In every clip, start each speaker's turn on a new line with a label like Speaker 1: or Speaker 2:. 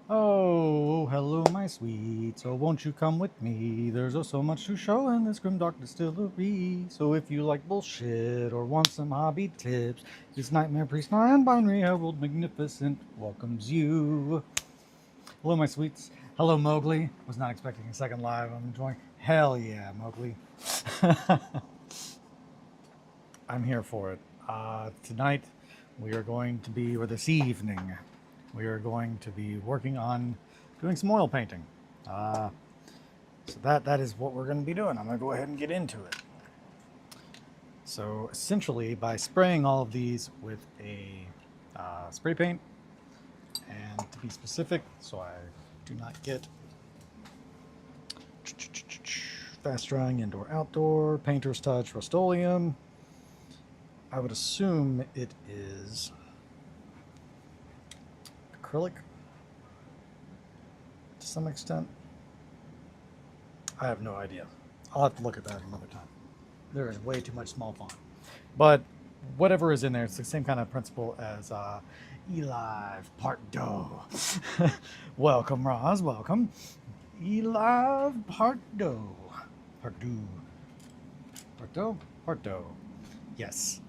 Speaker 1: Oh, hello, my sweet. So won't you come with me? There's so much to show in this grimdark distillery. So if you like bullshit or want some hobby tips, this Nightmare Priest and Binary Herald Magnificent welcomes you. Hello, my sweets. Hello, Mowgli. Was not expecting a second live. I'm enjoying. Hell yeah, Mowgli. I'm here for it. Tonight, we are going to be, or this evening, we are going to be working on doing some oil painting. Uh, so that is what we're going to be doing. I'm going to go ahead and get into it. So essentially, by spraying all of these with a spray paint, and to be specific, so I do not get fast drying indoor outdoor painter's touch Rust-Oleum. I would assume it is acrylic to some extent. I have no idea. I'll have to look at that another time. There is way too much small font. But whatever is in there, it's the same kind of principle as Elive Part Do. Welcome, Roz. Welcome. Elive Part Do. Part Do. Part Do? Part Do. Yes.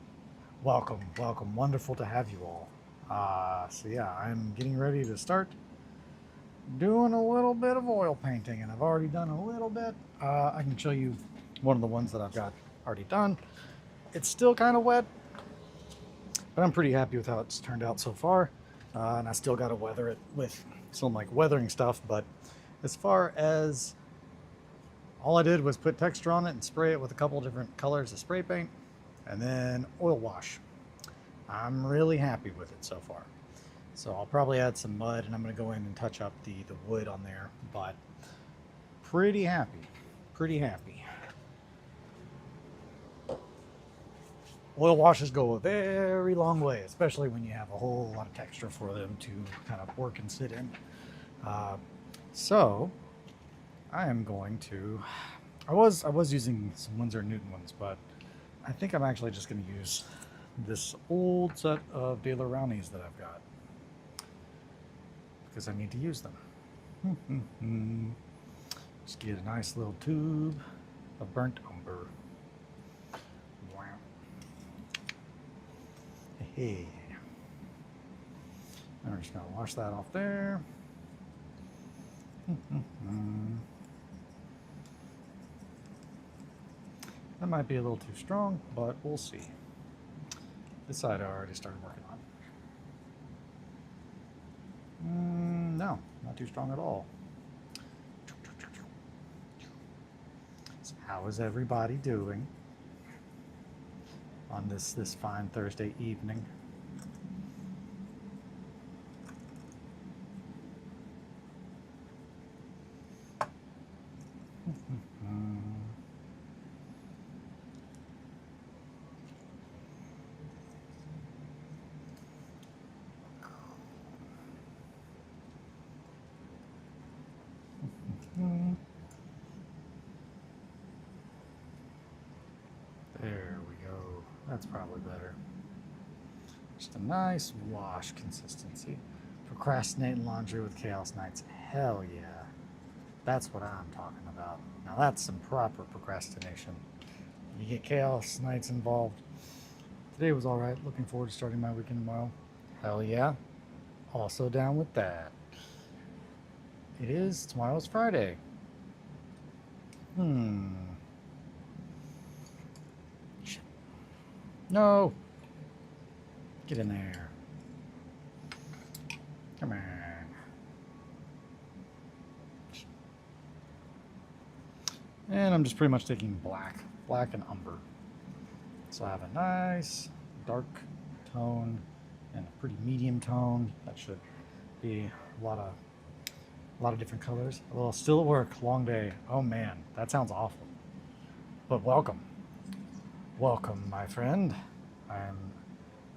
Speaker 1: Welcome. Welcome. Wonderful to have you all. So yeah, I'm getting ready to start doing a little bit of oil painting, and I've already done a little bit. I can show you one of the ones that I've got already done. It's still kind of wet, but I'm pretty happy with how it's turned out so far. And I still got to weather it with some like weathering stuff, but as far as all I did was put texture on it and spray it with a couple different colors of spray paint and then oil wash. I'm really happy with it so far. So I'll probably add some mud and I'm going to go in and touch up the wood on there, but pretty happy, pretty happy. Oil washes go a very long way, especially when you have a whole lot of texture for them to kind of work and sit in. So I am going to, I was using some Winsor & Newton ones, but I think I'm actually just going to use this old set of De La Rowney's that I've got, because I need to use them. Just get a nice little tube of burnt umber. Wow. Hey. And we're just going to wash that off there. That might be a little too strong, but we'll see. This side I already started working on. No, not too strong at all. So how is everybody doing on this fine Thursday evening? There we go. That's probably better. Just a nice wash consistency. Procrastinating laundry with chaos nights. Hell yeah. That's what I'm talking about. Now that's some proper procrastination. You get chaos nights involved. Today was alright. Looking forward to starting my weekend tomorrow. Hell yeah. Also down with that. It is. Tomorrow's Friday. Shit. No. Get in there. Come on. And I'm just pretty much taking black and umber. So I have a nice dark tone and a pretty medium tone. That should be a lot of different colors. Well, still at work, long day. Oh man, that sounds awful. But welcome. Welcome, my friend.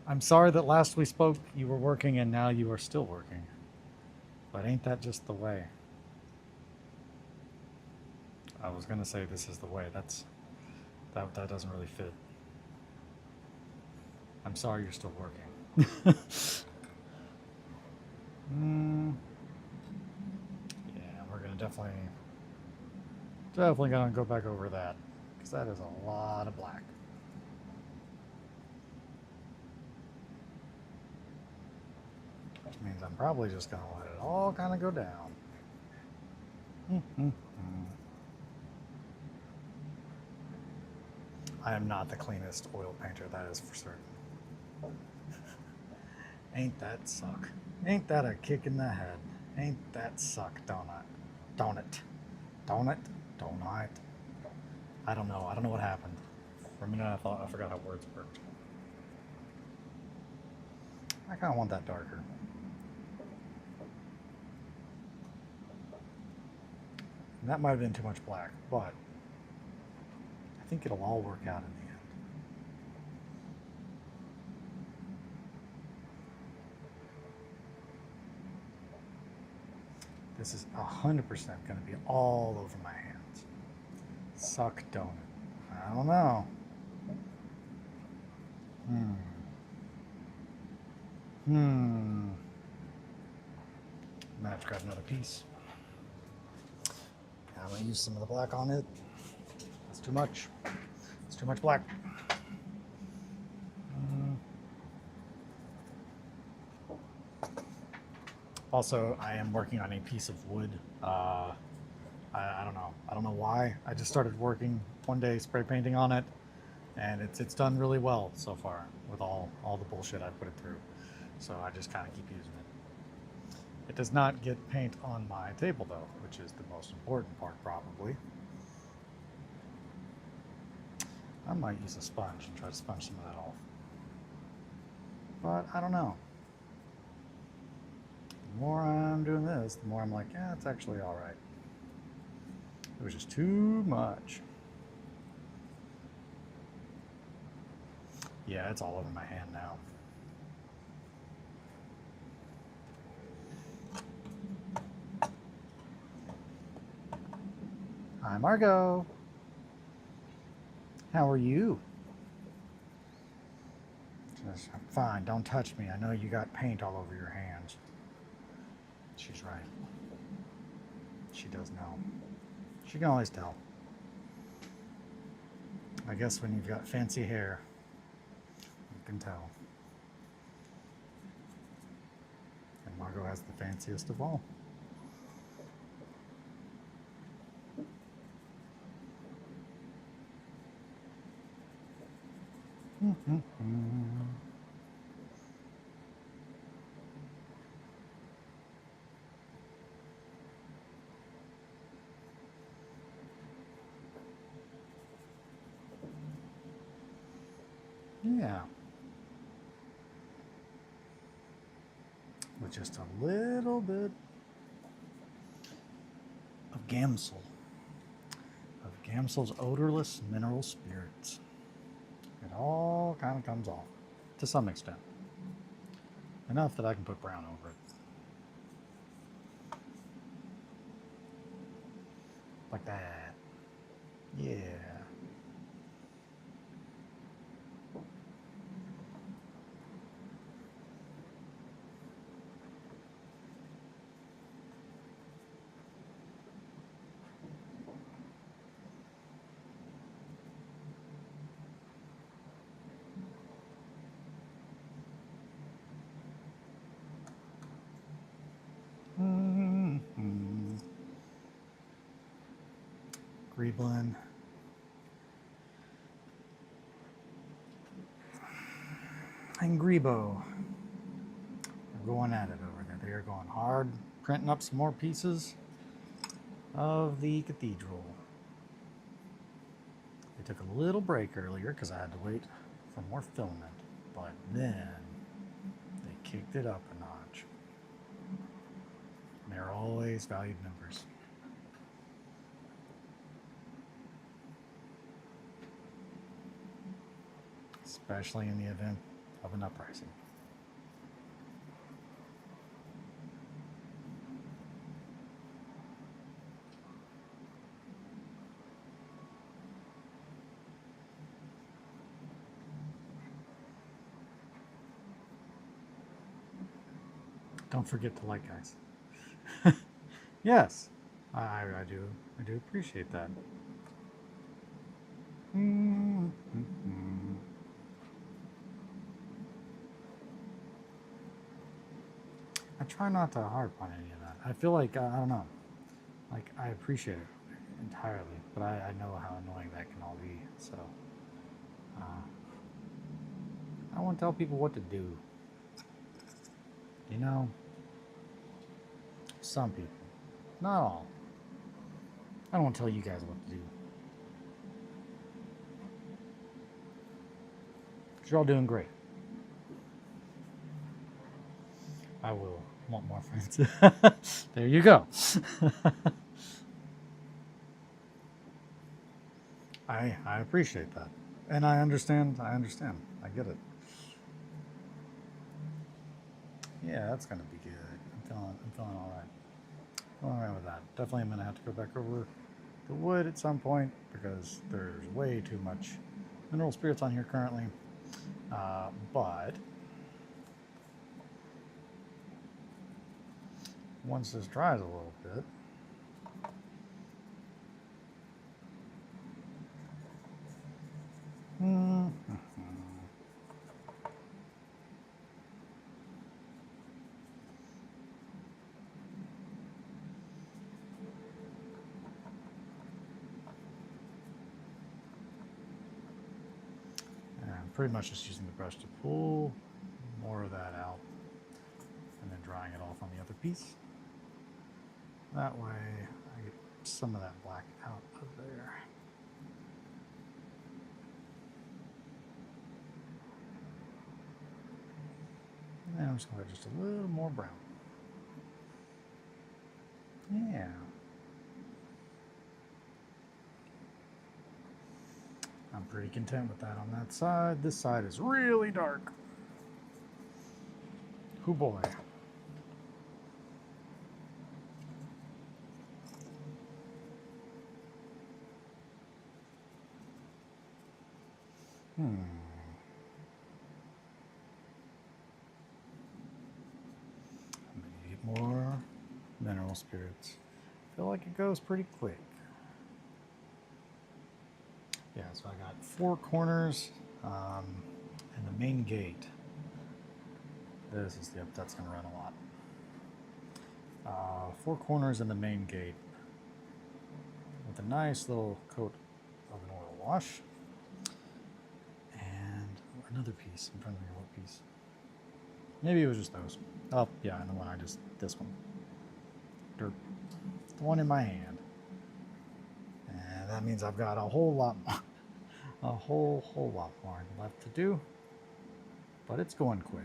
Speaker 1: I'm sorry that last we spoke you were working and now you are still working. But ain't that just the way? I was gonna say this is the way. That doesn't really fit. I'm sorry you're still working. definitely gonna go back over that because that is a lot of black. Which means I'm probably just gonna let it all kind of go down. I am not the cleanest oil painter, that is for certain. Ain't that suck? Ain't that a kick in the head? Ain't that suck, don't it? Don't it? Don't it? Don't it? I don't know. I don't know what happened. For a minute I thought I forgot how words worked. I kind of want that darker. And that might have been too much black, but I think it'll all work out in the end. This is 100% going to be all over my hands. Suck, don't it? I don't know. Might have to grab another piece. I'm going to use some of the black on it. That's too much. It's too much black. Also, I am working on a piece of wood. I don't know. I don't know why. I just started working one day, spray painting on it, and it's done really well so far with all the bullshit I put it through. So I just kind of keep using it. It does not get paint on my table though, which is the most important part probably. I might use a sponge and try to sponge some of that off. But I don't know. The more I'm doing this, the more I'm like, yeah, it's actually all right. It was just too much. Yeah, it's all over my hand now. Hi, Margot. How are you? I'm fine. Don't touch me. I know you got paint all over your hands. She's right. She does know. She can always tell. I guess when you've got fancy hair, you can tell. And Margot has the fanciest of all. Yeah. With just a little bit of Gamsol. Of Gamsol's odorless mineral spirits. It all kind of comes off to some extent. Enough that I can put brown over it. Like that. Yeah. Greeblin. And Grebo are going at it over there. They are going hard, printing up some more pieces of the cathedral. They took a little break earlier because I had to wait for more filament, but then they kicked it up a notch. And they're always valued members. Especially in the event of an uprising. Don't forget to like, guys. Yes. I do appreciate that. Mm-hmm. I try not to harp on any of that. I feel like I don't know. Like I appreciate it entirely, but I know how annoying that can all be. So uh, I won't tell people what to do. You know, some people, not all. I don't want to tell you guys what to do. 'Cause you're all doing great. I will want more friends. There you go. I appreciate that, and I understand. I understand. I get it. Yeah, that's gonna be good. I'm feeling all right. All right with that. Definitely, I'm gonna have to go back over the wood at some point because there's way too much mineral spirits on here currently. But once this dries a little bit, and I'm pretty much just using the brush to pull more of that out and then drying it off on the other piece. That way I get some of that black out of there. And I'm just going to add just a little more brown. Yeah. I'm pretty content with that on that side. This side is really dark. Oh boy. Need more mineral spirits. I feel like it goes pretty quick. Yeah, so I got 4 corners and the main gate. This is the that's going to run a lot. 4 corners and the main gate with a nice little coat of an oil wash. And another piece. I'm trying to think of what piece. Maybe it was just those. Oh, yeah, and the one this one. Dirt. The one in my hand. And that means I've got a whole lot more. A whole lot more left to do. But it's going quick.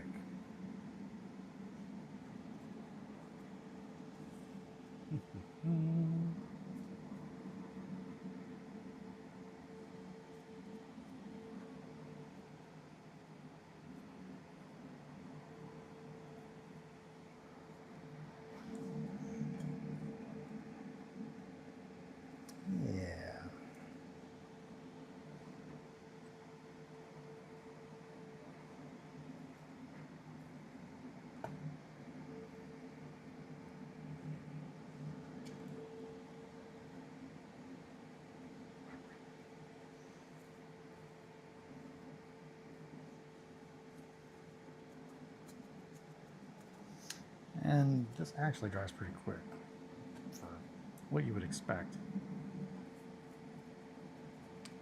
Speaker 1: And this actually dries pretty quick for what you would expect.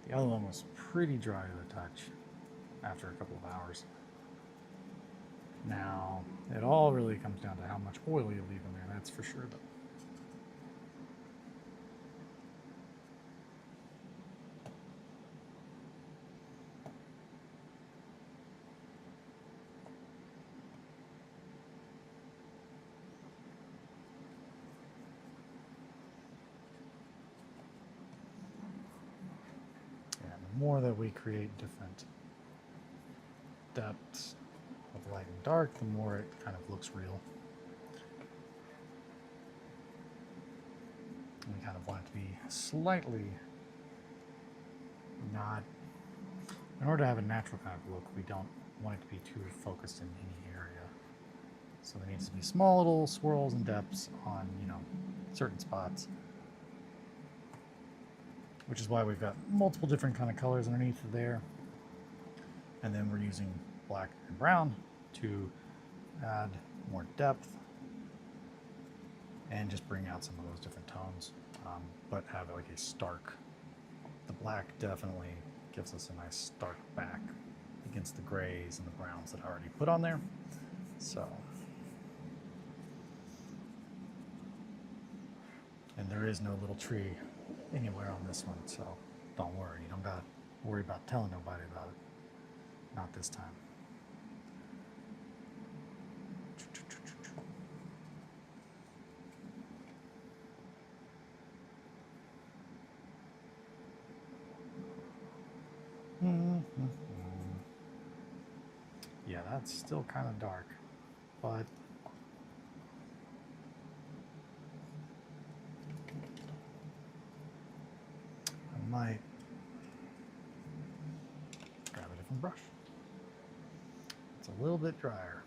Speaker 1: The other one was pretty dry to the touch after a couple of hours. Now, it all really comes down to how much oil you leave in there, that's for sure though. More that we create different depths of light and dark, the more it kind of looks real. And we kind of want it to be slightly not, in order to have a natural kind of look, we don't want it to be too focused in any area. So there needs to be small little swirls and depths on, certain spots which is why we've got multiple different kind of colors underneath there. And then we're using black and brown to add more depth and just bring out some of those different tones, but have like a stark. The black definitely gives us a nice stark back against the grays and the browns that I already put on there. So, and there is no little tree anywhere on this one, so don't worry. You don't got to worry about telling nobody about it. Not this time. Yeah, that's still kind of dark, but I might grab a different brush. It's a little bit drier.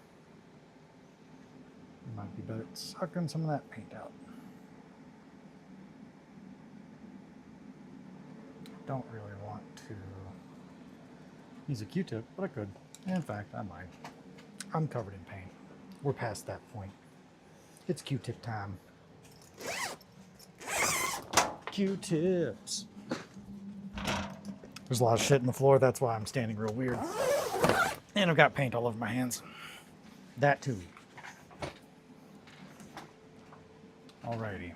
Speaker 1: It might be better at sucking some of that paint out. Don't really want to use a Q-tip, but I could. In fact, I might. I'm covered in paint. We're past that point. It's Q-tip time. Q-tips. There's a lot of shit in the floor. That's why I'm standing real weird. And I've got paint all over my hands. That too. Alrighty.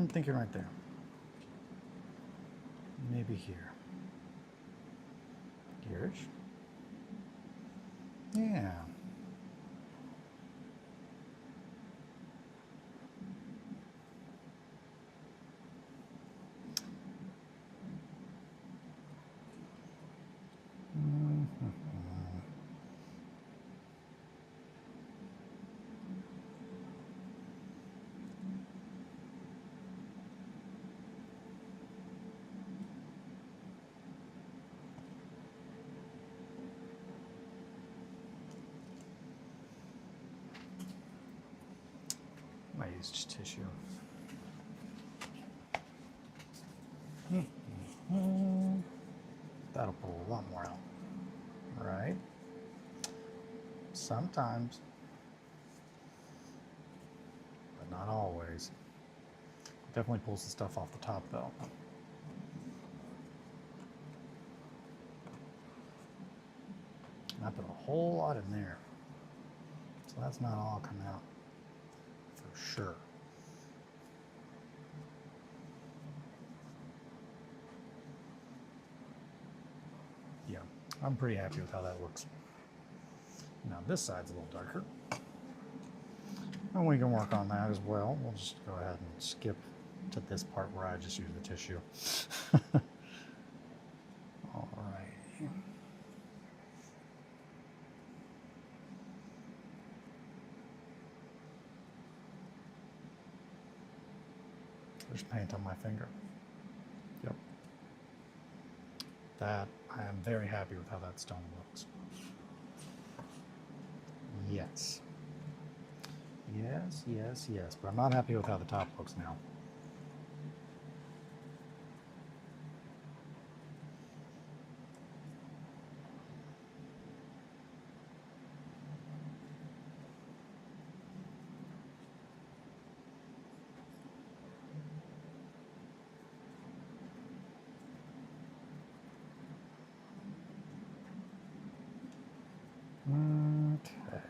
Speaker 1: Thinking right there. Maybe here. Here's. Yeah. I use just tissue. That'll pull a lot more out, right? Sometimes, but not always. Definitely pulls the stuff off the top though. I put a whole lot in there, so that's not all coming out. Sure. Yeah, I'm pretty happy with how that looks. Now this side's a little darker. And we can work on that as well. We'll just go ahead and skip to this part where I just use the tissue. All right. There's paint on my finger. Yep. That, I am very happy with how that stone looks. Yes. Yes, yes, yes. But I'm not happy with how the top looks now. Okay.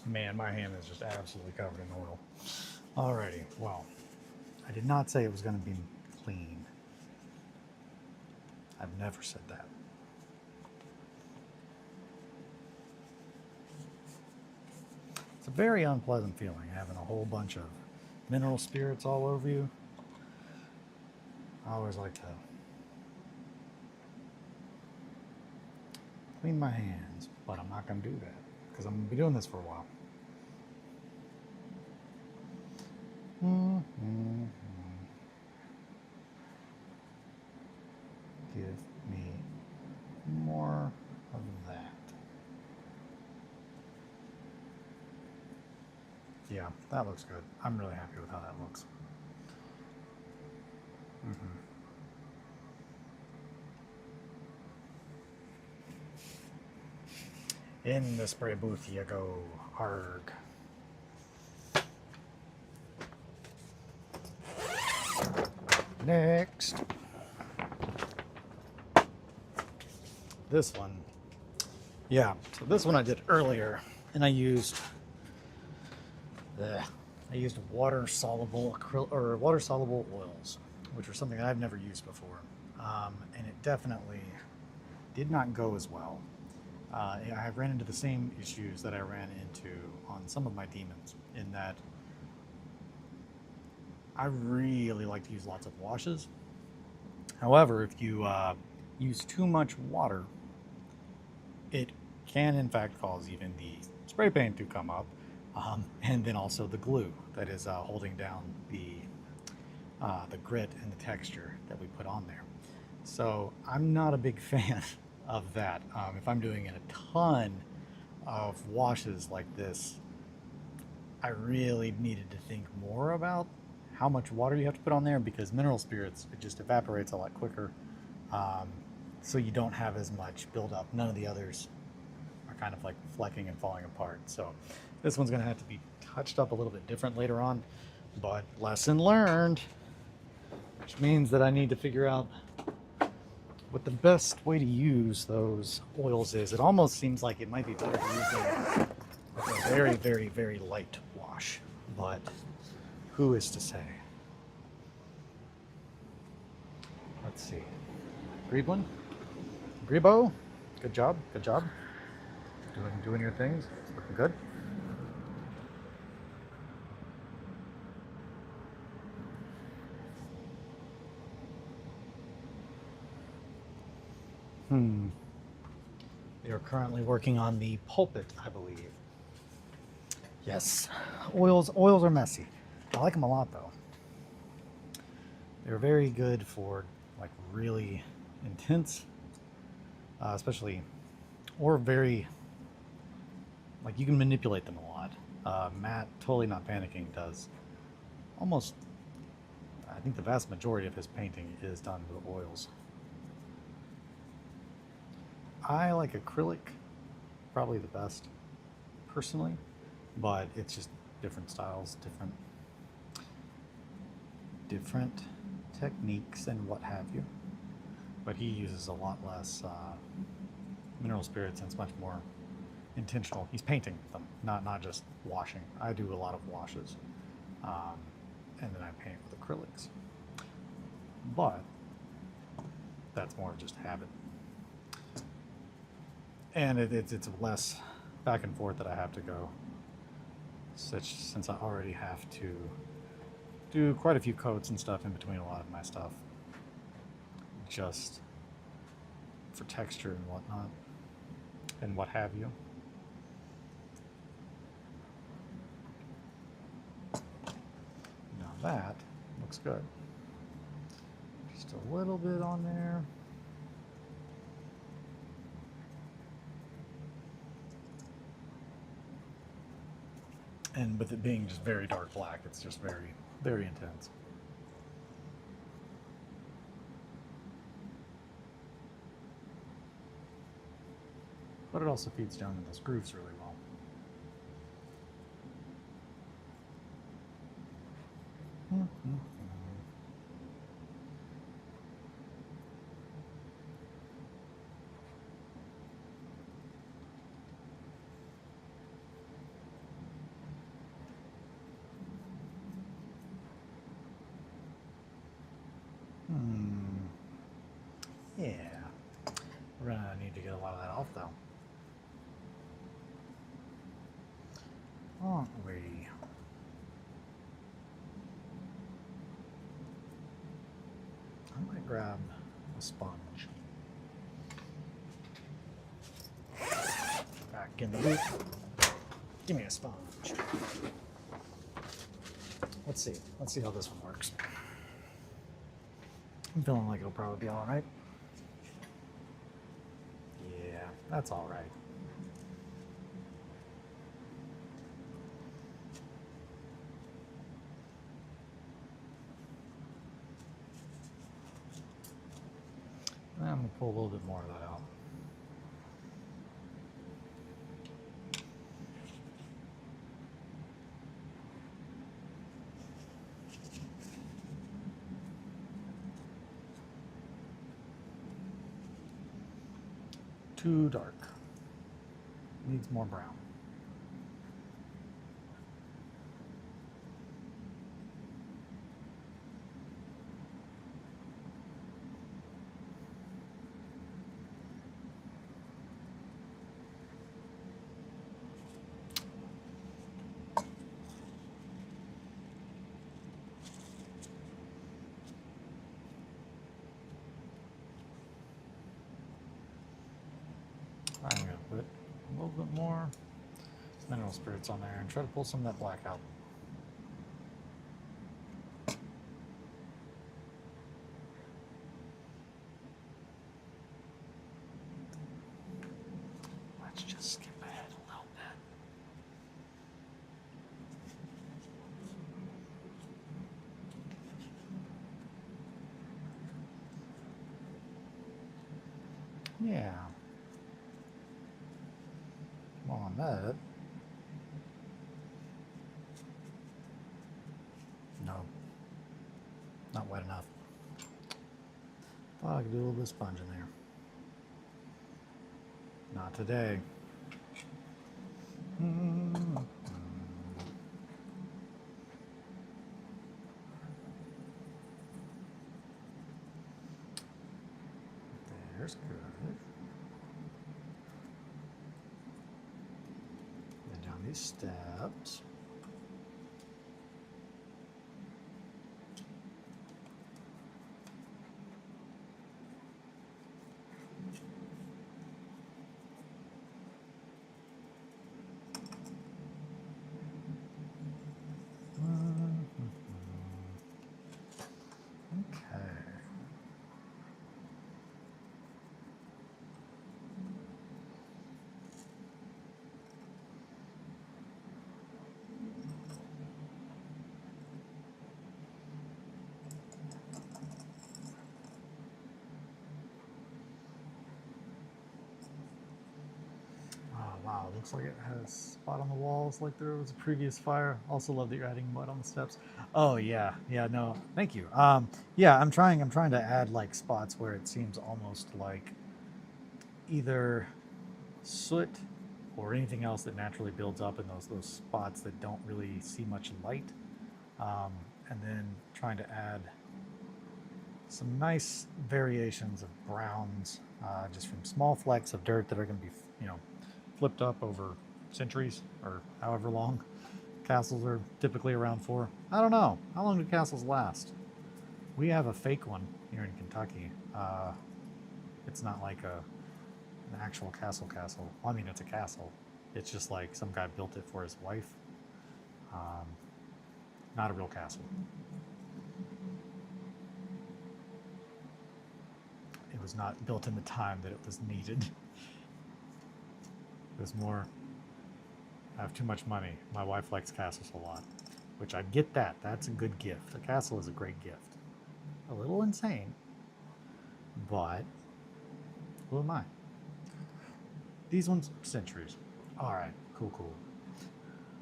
Speaker 1: Man, my hand is just absolutely covered in oil. Alrighty, well, I did not say it was going to be clean. I've never said that. It's a very unpleasant feeling having a whole bunch of mineral spirits all over you. I always like to clean my hands, but I'm not going to do that because I'm going to be doing this for a while. Give me more of that. Yeah, that looks good. I'm really happy with how that looks. In the spray booth you go. Arg. Next. This one. Yeah, so this one I did earlier, and I used water soluble oils, which are something I've never used before, and it definitely did not go as well. I ran into the same issues that I ran into on some of my demons, in that I really like to use lots of washes. However, if you use too much water, it can in fact cause even the spray paint to come up, and then also the glue that is holding down the grit and the texture that we put on there. So I'm not a big fan of that. If I'm doing a ton of washes like this, I really needed to think more about how much water you have to put on there, because mineral spirits, it just evaporates a lot quicker. So you don't have as much buildup. None of the others are kind of like flecking and falling apart. So this one's going to have to be touched up a little bit different later on, but lesson learned, which means that I need to figure out what the best way to use those oils is. It almost seems like it might be better to use them with a very, very, very light wash, but who is to say? Let's see. Greeblin? Grebo? Good job, good job. Doing your things. It's looking good. They are currently working on the pulpit, I believe. Yes, oils are messy. I like them a lot though. They're very good for like really intense, especially, or very, like you can manipulate them a lot. Matt, totally not panicking, does almost, I think the vast majority of his painting is done with oils. I like acrylic probably the best personally, but it's just different styles, different techniques and what have you. But he uses a lot less mineral spirits, and it's much more intentional. He's painting them, not just washing. I do a lot of washes, and then I paint with acrylics. But that's more just habit, and it's less back and forth that I have to go. Since I already have to do quite a few coats and stuff in between a lot of my stuff, just for texture and whatnot, and what have you. Now that looks good. Just a little bit on there. And with it being just very dark black, it's just very, very intense. But it also feeds down in those grooves really well. Yeah, we're gonna need to get a lot of that off though, aren't we? I might grab a sponge. Back in the loop. Give me a sponge. Let's see how this one works. I'm feeling like it'll probably be all right. Yeah, that's all right. pull a little bit more of that out. Too dark. Needs more brown. I'm going to put a little bit more mineral spirits on there and try to pull some of that black out. Let's just skip ahead a little bit. Yeah. On that. No. Not wet enough. Thought I could do a little bit of sponge in there. Not today. There's good. These steps. Okay. Wow, looks like it has spot on the walls like there was a previous fire. Also love that you're adding mud on the steps. Oh yeah, no, thank you. Yeah, I'm trying to add like spots where it seems almost like either soot or anything else that naturally builds up in those spots that don't really see much light. And then trying to add some nice variations of browns, just from small flecks of dirt that are going to be, flipped up over centuries or however long castles are typically around for. I don't know. How long do castles last? We have a fake one here in Kentucky. It's not like an actual castle. Well, I mean, it's a castle. It's just like some guy built it for his wife. Not a real castle. It was not built in the time that it was needed. It was more, I have too much money. My wife likes castles a lot, which I get that. That's a good gift. A castle is a great gift. A little insane, but who am I? These ones, centuries. All right, cool.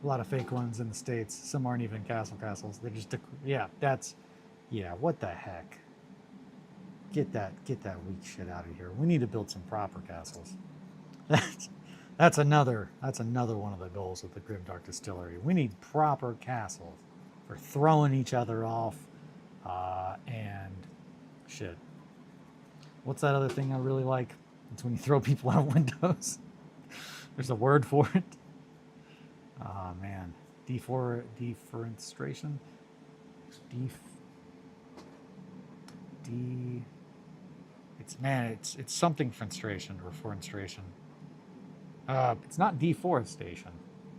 Speaker 1: A lot of fake ones in the States. Some aren't even castles. They're just, what the heck? Get that weak shit out of here. We need to build some proper castles. That's another one of the goals of the Grimdark Distillery. We need proper castles for throwing each other off, and shit. What's that other thing I really like? It's when you throw people out of windows. There's a word for it. Oh man, deforestation. It's something fenstration or forestation. It's not deforestation.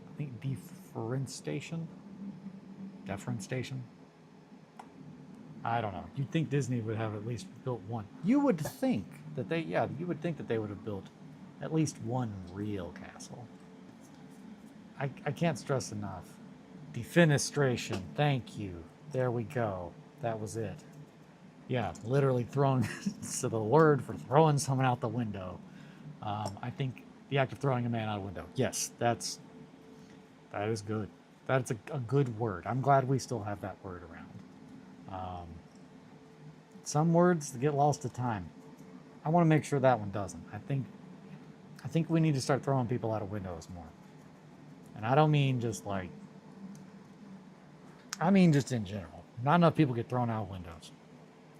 Speaker 1: I think deforestation. Deforestation. I don't know. You'd think Disney would have at least built one. You would think that they would have built at least one real castle. I can't stress enough. Defenestration. Thank you. There we go. That was it. Yeah, literally throwing. So the word for throwing someone out the window. I think the act of throwing a man out a window. Yes, that is good. That's a good word. I'm glad we still have that word around. Um, some words get lost to time. I want to make sure that one doesn't. I think we need to start throwing people out of windows more. And I don't mean just like, I mean just in general. Not enough people get thrown out of windows,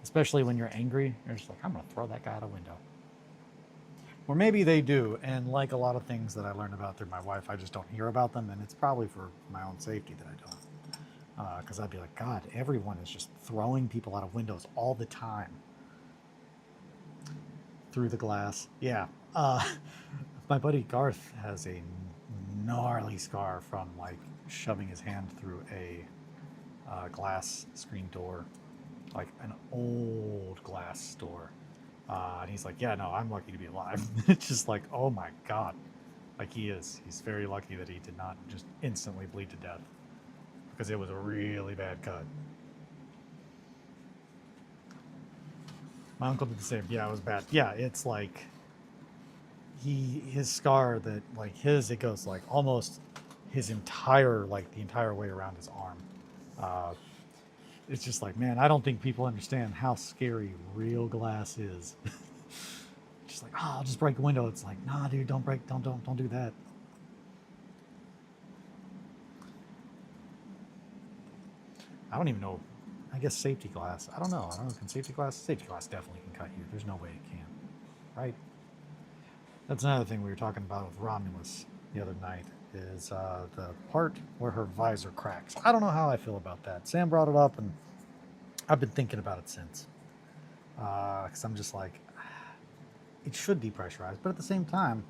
Speaker 1: especially when you're angry. You're just like, I'm gonna throw that guy out a window. Or maybe they do, and like a lot of things that I learned about through my wife, I just don't hear about them, and it's probably for my own safety that I don't. Because I'd be like, God, everyone is just throwing people out of windows all the time. Through the glass. Yeah. Uh, my buddy Garth has a gnarly scar from like shoving his hand through a glass screen door, like an old glass door. And he's like, yeah, no, I'm lucky to be alive. It's just like, oh my God. Like he is. He's very lucky that he did not just instantly bleed to death because it was a really bad cut. My uncle did the same. Yeah, it was bad. Yeah, it's like his scar that like it goes like almost his entire like the entire way around his arm. Uh, it's just like, man, I don't think people understand how scary real glass is. Just like, oh, I'll just break a window. It's like, nah, dude, don't break, don't do that. I don't even know. I guess safety glass. I don't know. Can safety glass? Safety glass definitely can cut you. There's no way it can, right? That's another thing we were talking about with Romulus the other night is the part where her visor cracks. I don't know how I feel about that. Sam brought it up, and I've been thinking about it since. Because I'm just like, it should depressurize, but at the same time,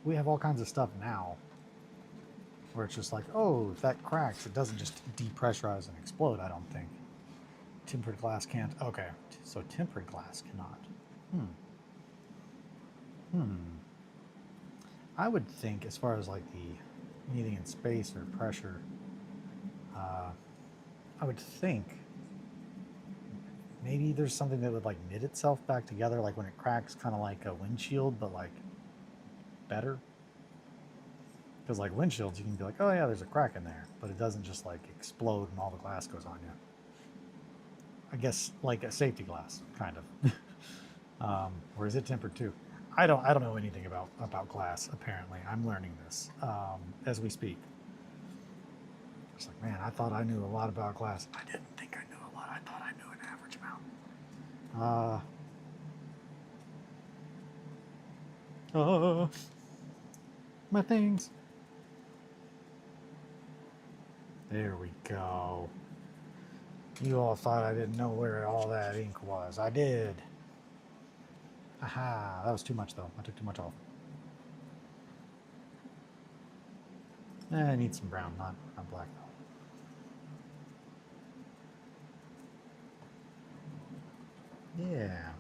Speaker 1: we have all kinds of stuff now where it's just like, oh, if that cracks, it doesn't just depressurize and explode, I don't think. Tempered glass can't. Okay, so tempered glass cannot. I would think, as far as like the anything in space or pressure, I would think maybe there's something that would like knit itself back together, like when it cracks, kind of like a windshield, but like better. Because like windshields, you can be like, oh yeah, there's a crack in there, but it doesn't just like explode and all the glass goes on you. I guess like a safety glass, kind of. Or is it tempered too? I don't know anything about glass. Apparently, I'm learning this as we speak. It's like, man, I thought I knew a lot about glass. I didn't think I knew a lot. I thought I knew an average amount. My things. There we go. You all thought I didn't know where all that ink was. I did. Aha, that was too much though. I took too much off. I need some brown, not black though. Yeah.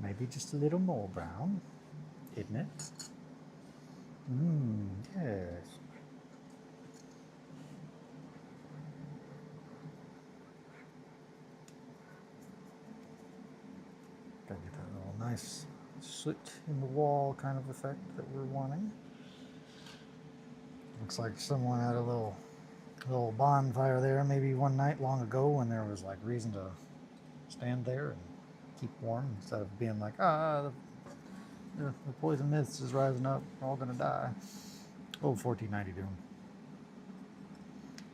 Speaker 1: Maybe just a little more brown, isn't it? Yes. Gotta get that little nice soot in the wall kind of effect that we're wanting. Looks like someone had a little bonfire there maybe one night long ago when there was like reason to stand there and keep warm instead of being like, the poison mist is rising up, we're all gonna die. Oh, 1490 doom.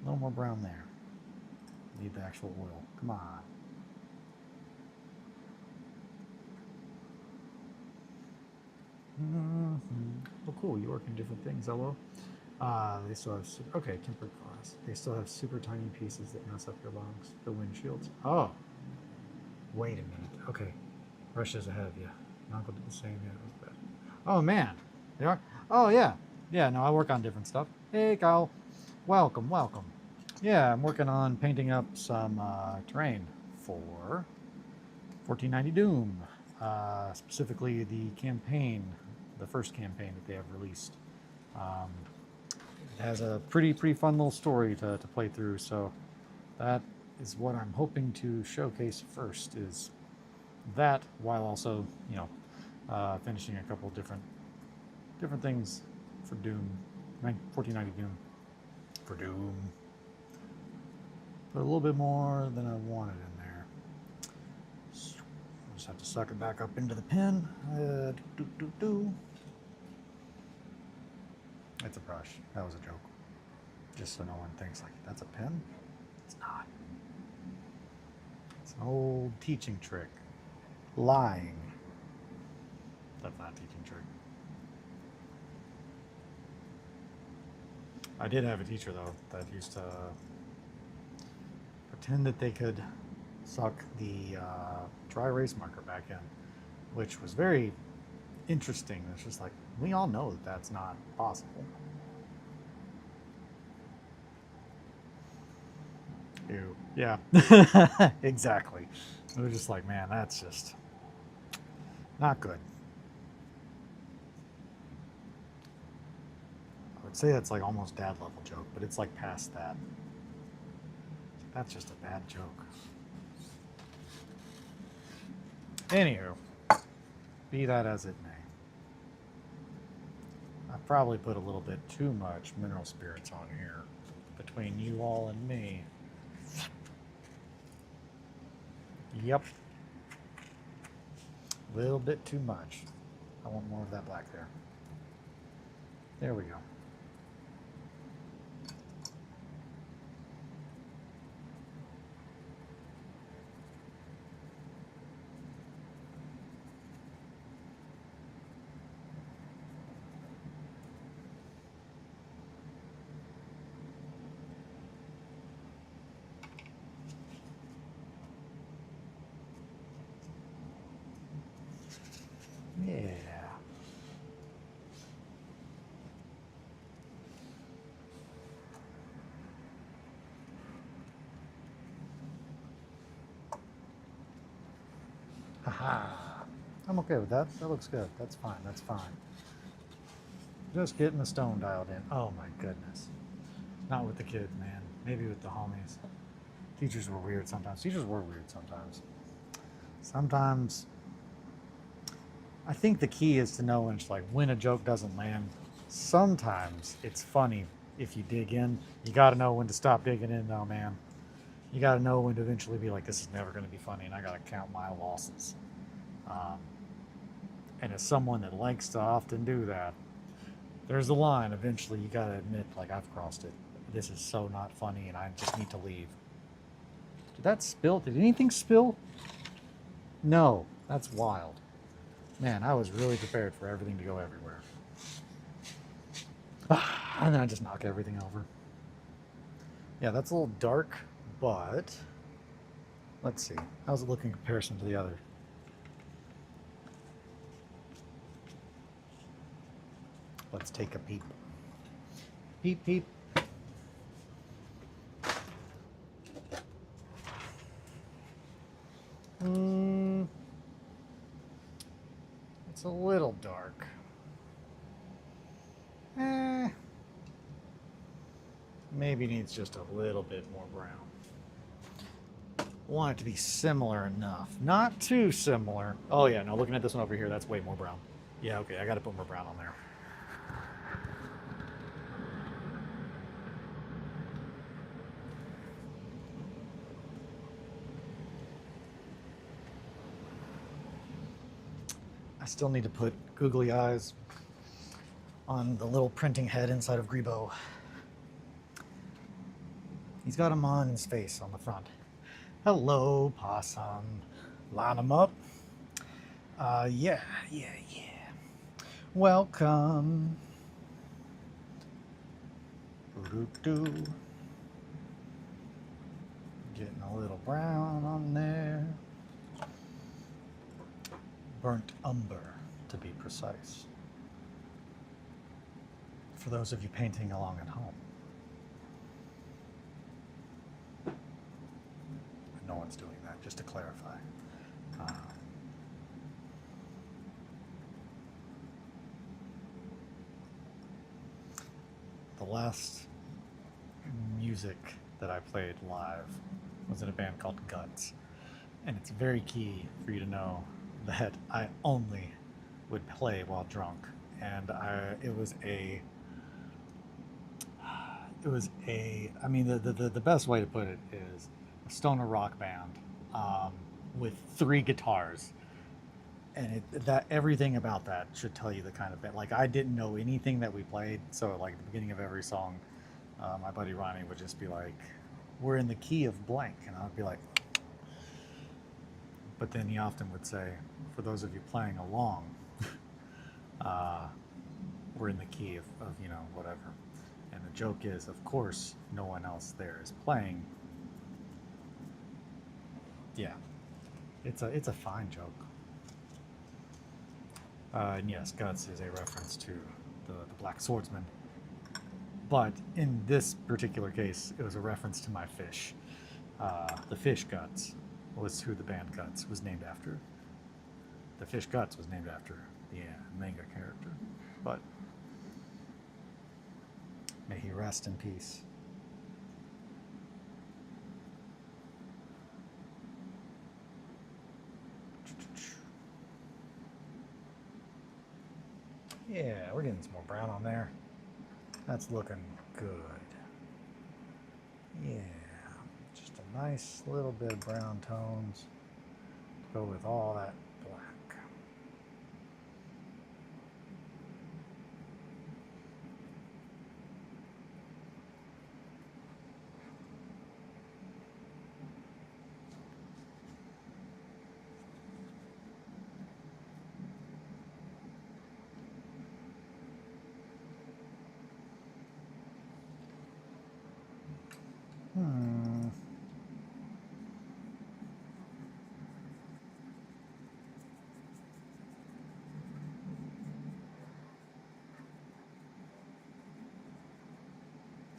Speaker 1: No more brown there. Need the actual oil. Come on. Oh, cool. You work in different things. Hello. They still have okay tempered glass. They still have super tiny pieces that mess up your lungs. The windshields. Oh, wait a minute. Okay, Russia's ahead of you. My uncle did the same. Yeah, it was bad. Oh man, they are. Oh yeah, yeah. No, I work on different stuff. Hey, Kyle. Welcome. Yeah, I'm working on painting up some terrain for 1490 Doom. Specifically the campaign, the first campaign that they have released. It has a pretty fun little story to play through. So that is what I'm hoping to showcase first. Is that while also finishing a couple different things for Doom, 1490 Doom for Doom. Put a little bit more than I wanted in there. I'll just have to suck it back up into the pen. It's a brush. That was a joke. Just so no one thinks like that's a pen. It's not. It's an old teaching trick. Lying. That's not a teaching trick. I did have a teacher though that used to pretend that they could suck the dry erase marker back in, which was very interesting. It's just like, we all know that that's not possible. Ew. Yeah, exactly. It was just like, man, that's just not good. I would say that's like almost dad level joke, but it's like past that. That's just a bad joke. Anywho, be that as it may. I probably put a little bit too much mineral spirits on here between you all and me. Yep. A little bit too much. I want more of that black there. There we go. Yeah. Haha. I'm okay with that. That looks good. That's fine. That's fine. Just getting the stone dialed in. Oh my goodness. Not with the kids, man. Maybe with the homies. Teachers were weird sometimes. Teachers were weird sometimes. Sometimes I think the key is to know when a joke doesn't land. Sometimes it's funny if you dig in. You got to know when to stop digging in, though, man. You got to know when to eventually be like, this is never going to be funny, and I got to count my losses. And as someone that likes to often do that, there's a line. Eventually, you got to admit, like, I've crossed it. This is so not funny, and I just need to leave. Did that spill? Did anything spill? No. That's wild. Man, I was really prepared for everything to go everywhere. And then I just knock everything over. Yeah, that's a little dark, but let's see. How's it look in comparison to the other? Let's take a peep. Peep, peep. It's a little dark. Maybe needs just a little bit more brown. Want it to be similar enough. Not too similar. Oh yeah, no, looking at this one over here, that's way more brown. Yeah, okay, I gotta put more brown on there. I still need to put googly eyes on the little printing head inside of Grebo. He's got them on his face on the front. Hello, possum. Line them up. Yeah. Welcome. Doo-doo-doo. Getting a little brown on there. Burnt umber, to be precise. For those of you painting along at home. No one's doing that, just to clarify. The last music that I played live was in a band called Guts. And it's very key for you to know that I only would play while drunk. And I mean, the best way to put it is a stoner rock band with 3 guitars. And that everything about that should tell you the kind of band. Like, I didn't know anything that we played, so like at the beginning of every song, my buddy Ronnie would just be like, "We're in the key of blank," and I'd be like, but then he often would say, "For those of you playing along, we're in the key of whatever." And the joke is, of course, no one else there is playing. Yeah, it's a fine joke. And yes, Guts is a reference to the Black Swordsman. But in this particular case, it was a reference to my fish. The fish Guts was who the band Guts was named after. The fish Guts was named after the manga character. But may he rest in peace. Yeah, we're getting some more brown on there. That's looking good. Yeah, just a nice little bit of brown tones to go with all that black.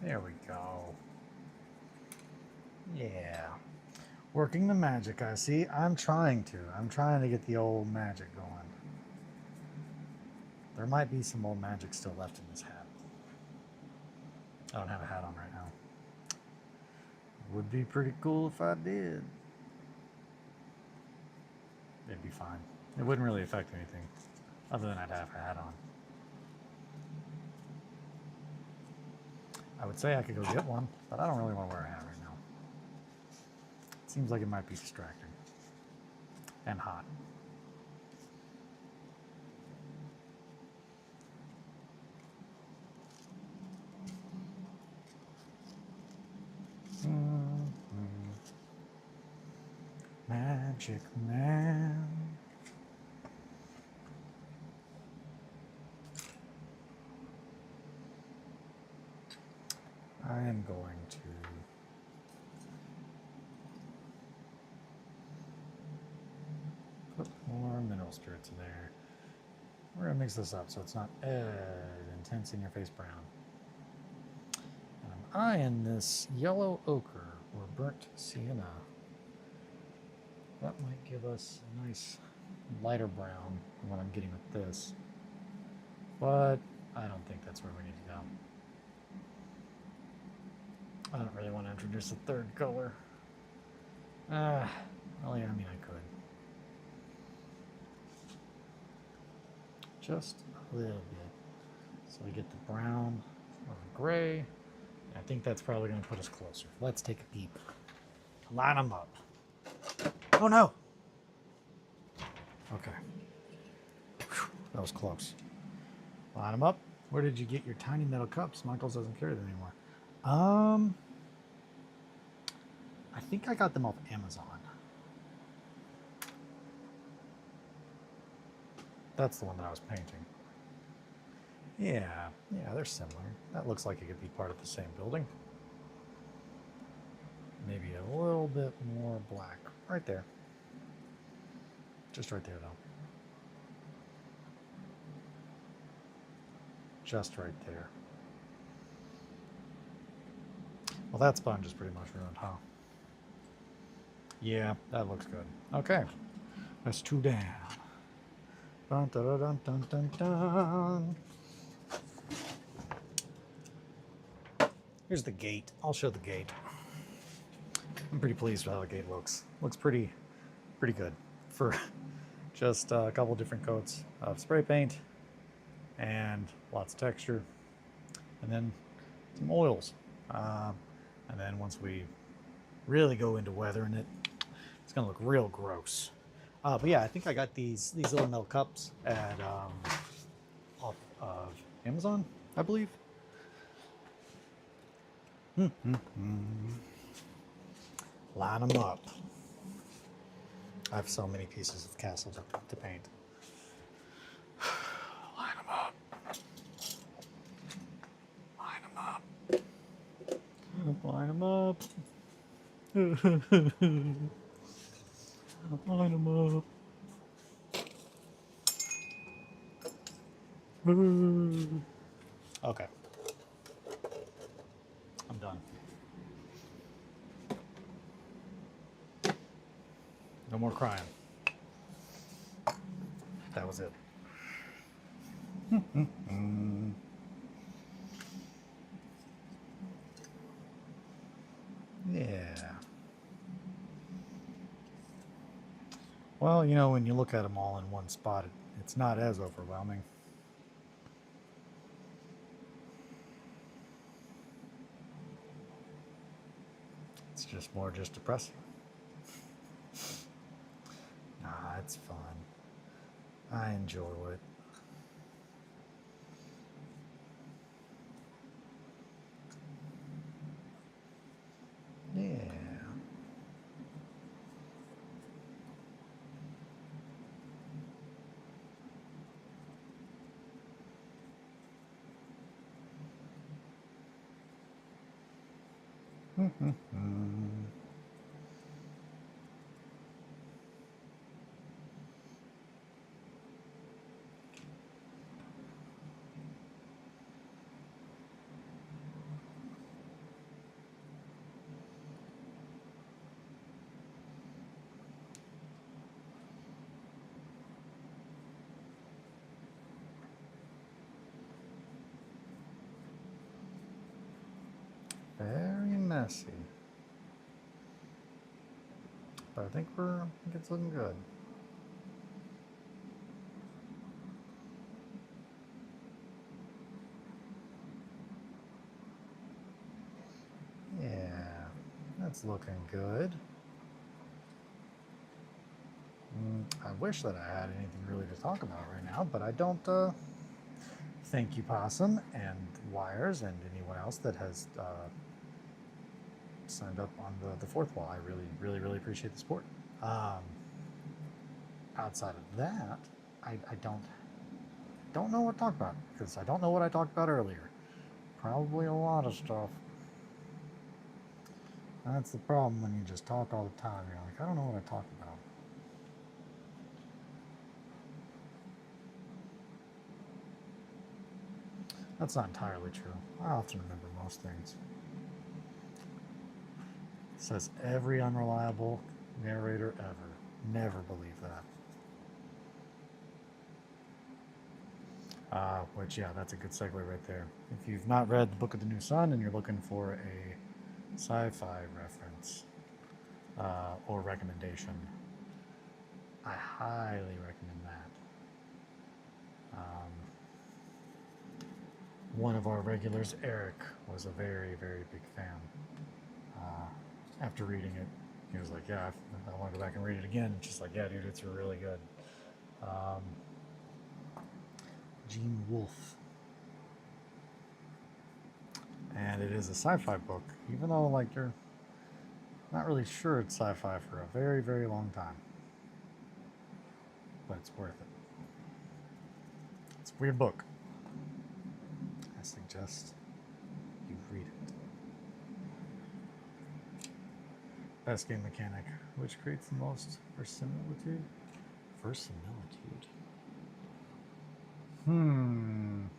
Speaker 1: There we go. Yeah. Working the magic, I see. I'm trying to get the old magic going. There might be some old magic still left in this hat. I don't have a hat on right now. Would be pretty cool if I did. It'd be fine. It wouldn't really affect anything, other than I'd have a hat on. I would say I could go get one, but I don't really want to wear a hat right now. It seems like it might be distracting. And hot. Magic Man. I am going to put more mineral spirits in there. We're going to mix this up so it's not as intense in your face brown. And I'm eyeing this yellow ochre or burnt sienna. That might give us a nice lighter brown than what I'm getting with this. But I don't think that's where we need to go. I don't really want to introduce a third color. Well, yeah, I mean, I could. Just a little bit. So we get the brown or the gray. I think that's probably going to put us closer. Let's take a peep. Line them up. Oh no! Okay. Whew, that was close. Line them up. Where did you get your tiny metal cups? Michaels doesn't carry them anymore. I think I got them off Amazon. That's the one that I was painting. Yeah, they're similar. That looks like it could be part of the same building. Maybe a little bit more black. Right there. Just right there, though. Just right there. Well, that sponge is pretty much ruined, huh? Yeah, that looks good. Okay. That's 2 down. Dun, dun, dun, dun, dun, dun. Here's the gate. I'll show the gate. I'm pretty pleased with how the gate looks. Looks pretty good for just a couple different coats of spray paint and lots of texture, and then some oils. And then once we really go into weathering it, it's gonna look real gross. But yeah, I think I got these little metal cups at off of Amazon, I believe. Line them up. I have so many pieces of castle to paint. Line them up. Line them up. Line them up. Line them up. Okay. I'm done. No more crying. That was it. Yeah. Well, you know, when you look at them all in one spot, it's not as overwhelming. It's just more just depressing. Nah, it's fun. I enjoy it. Yeah. Very messy. But I think it's looking good. Yeah, that's looking good. I wish that I had anything really to talk about right now, but I don't. Thank you, Possum and Wires and anyone else that has signed up on the fourth wall. I really appreciate the support. Outside of that, I don't know what to talk about, because I don't know what I talked about earlier. Probably a lot of stuff. That's the problem when you just talk all the time. You're like, I don't know what I talked about. That's not entirely true. I often remember most things. It says every unreliable narrator ever. Never believe that. Which, yeah, that's a good segue right there. If you've not read The Book of the New Sun and you're looking for a sci-fi reference or recommendation, I highly recommend that. One of our regulars, Eric, was a very big fan. After reading it, he was like, yeah, I want to go back and read it again. Just like, yeah, dude, it's really good. Gene Wolfe. And it is a sci-fi book, even though, like, you're not really sure it's sci-fi for a very long time. But it's worth it. It's a weird book. I suggest you read it. Best game mechanic. Which creates the most verisimilitude? Verisimilitude. I'm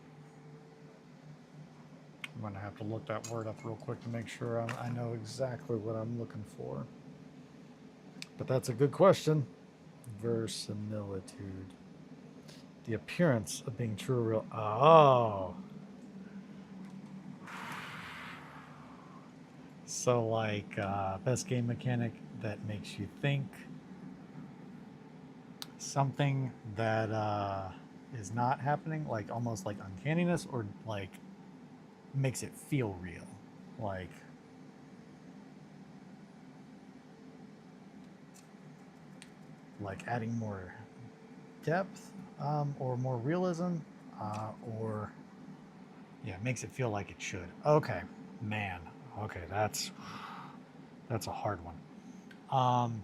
Speaker 1: going to have to look that word up real quick to make sure I know exactly what I'm looking for. But that's a good question. Verisimilitude. The appearance of being true or real. Oh. So, like, best game mechanic that makes you think, something that is not happening, like almost like uncanniness, or like makes it feel real, like adding more depth, or more realism, or yeah, makes it feel like it should. Okay, man. Okay, that's a hard one. Um,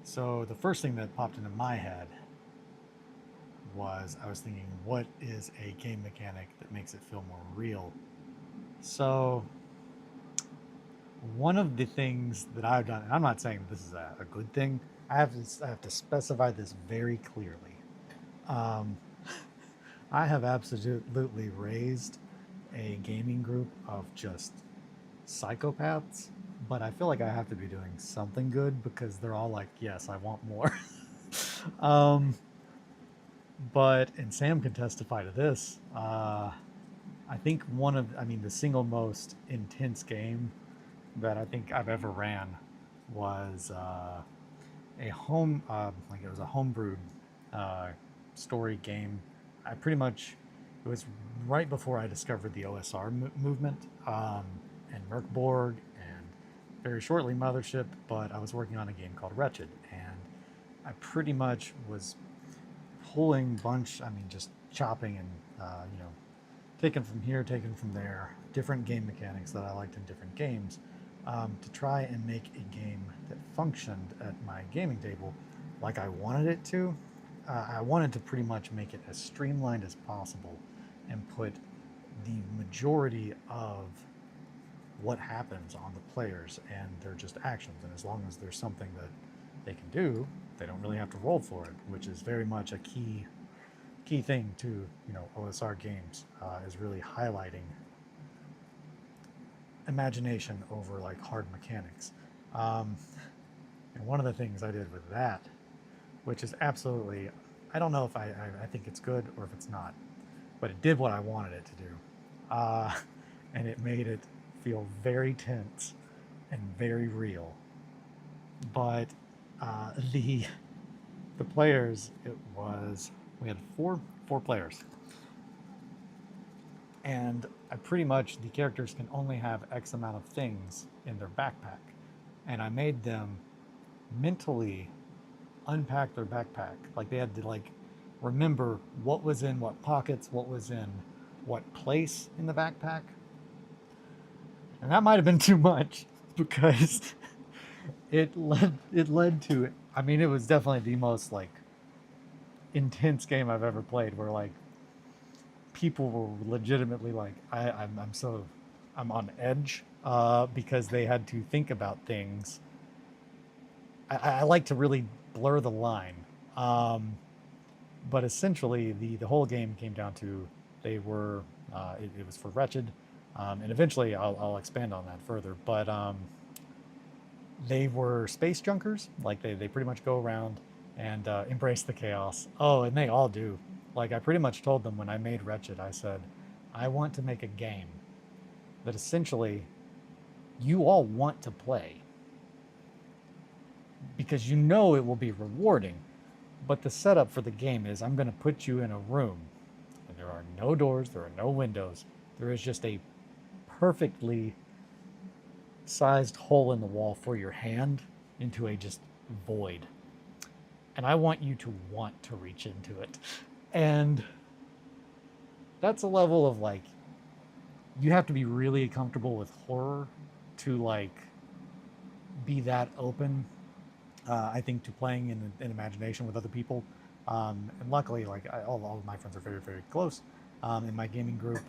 Speaker 1: so the first thing that popped into my head was I was thinking, what is a game mechanic that makes it feel more real? So one of the things that I've done, and I'm not saying this is a good thing. I have to specify this very clearly. Um, I have absolutely raised a gaming group of just psychopaths, but I feel like I have to be doing something good because they're all like, yes, I want more. um, but, and Sam can testify to this, I think I mean, the single most intense game that I think I've ever ran was a like it was a homebrewed uh, story game. I pretty much, it was right before I discovered the OSR movement, and Merkborg, and very shortly Mothership, but I was working on a game called Wretched, and I pretty much was I mean, just chopping and, taking from here, taking from there, different game mechanics that I liked in different games, to try and make a game that functioned at my gaming table like I wanted it to. I wanted to pretty much make it as streamlined as possible and put the majority of what happens on the players and their just actions. And as long as there's something that they can do, they don't really have to roll for it, which is very much a key thing to, OSR games, is really highlighting imagination over like hard mechanics. Um, and one of the things I did with that, which is absolutely, I don't know if I think it's good or if it's not, but it did what I wanted it to do. Uh, and it made it feel very tense and very real. But the players, we had four players, and I pretty much, the characters can only have X amount of things in their backpack, and I made them mentally unpack their backpack. Like, they had to like remember what was in what pockets, what was in what place in the backpack, and that might have been too much because it led to, I mean, it was definitely the most like intense game I've ever played, where like people were legitimately like, I'm on edge, because they had to think about things. I like to really blur the line, but essentially the whole game came down to, they were it was for Wretched, and eventually I'll expand on that further, but they were space junkers. Like, they pretty much go around and embrace the chaos. Oh, and they all do. Like, I pretty much told them when I made Wretched, I said, I want to make a game that essentially you all want to play because it will be rewarding. But the setup for the game is, I'm going to put you in a room, and there are no doors, there are no windows. There is just a perfectly sized hole in the wall for your hand into a just void. And I want you to want to reach into it. And that's a level of like, you have to be really comfortable with horror to like be that open, I think, to playing in imagination with other people. And luckily, like, all of my friends are very, very close, in my gaming group.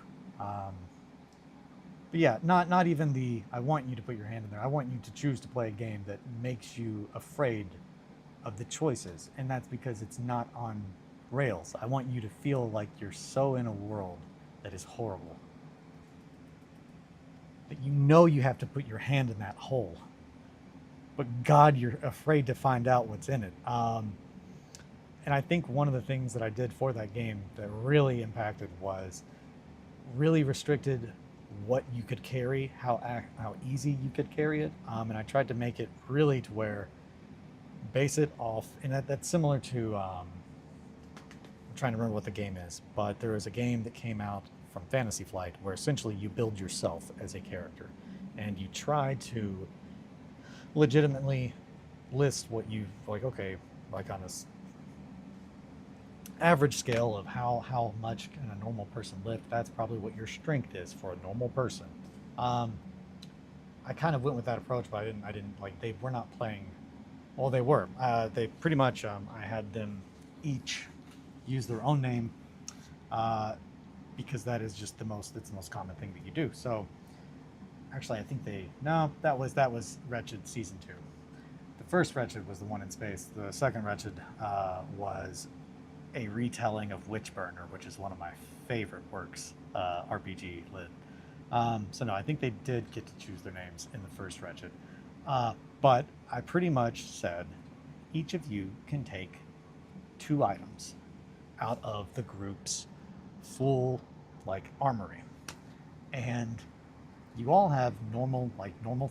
Speaker 1: But yeah, not even the, I want you to put your hand in there. I want you to choose to play a game that makes you afraid of the choices. And that's because it's not on rails. I want you to feel like you're so in a world that is horrible that you have to put your hand in that hole. But God, you're afraid to find out what's in it. And I think one of the things that I did for that game that really impacted was really restricted what you could carry, how easy you could carry it, and I tried to make it really to where base it off, and that's similar to I'm trying to remember what the game is, but there is a game that came out from Fantasy Flight where essentially you build yourself as a character, and you try to legitimately list what you like. Okay, like on this average scale of how much can a normal person lift, that's probably what your strength is for a normal person. Um, I kind of went with that approach, but I didn't like they were not playing. Well, they were. They pretty much. I had them each use their own name uh, because that is just the most. It's the most common thing that you do. So actually, I think they no. That was Wretched season 2. The first Wretched was the one in space. The second Wretched was a retelling of Witchburner, which is one of my favorite works, RPG lit. So no, I think they did get to choose their names in the first Wretched. But I pretty much said each of you can take 2 items out of the group's full like armory, and you all have normal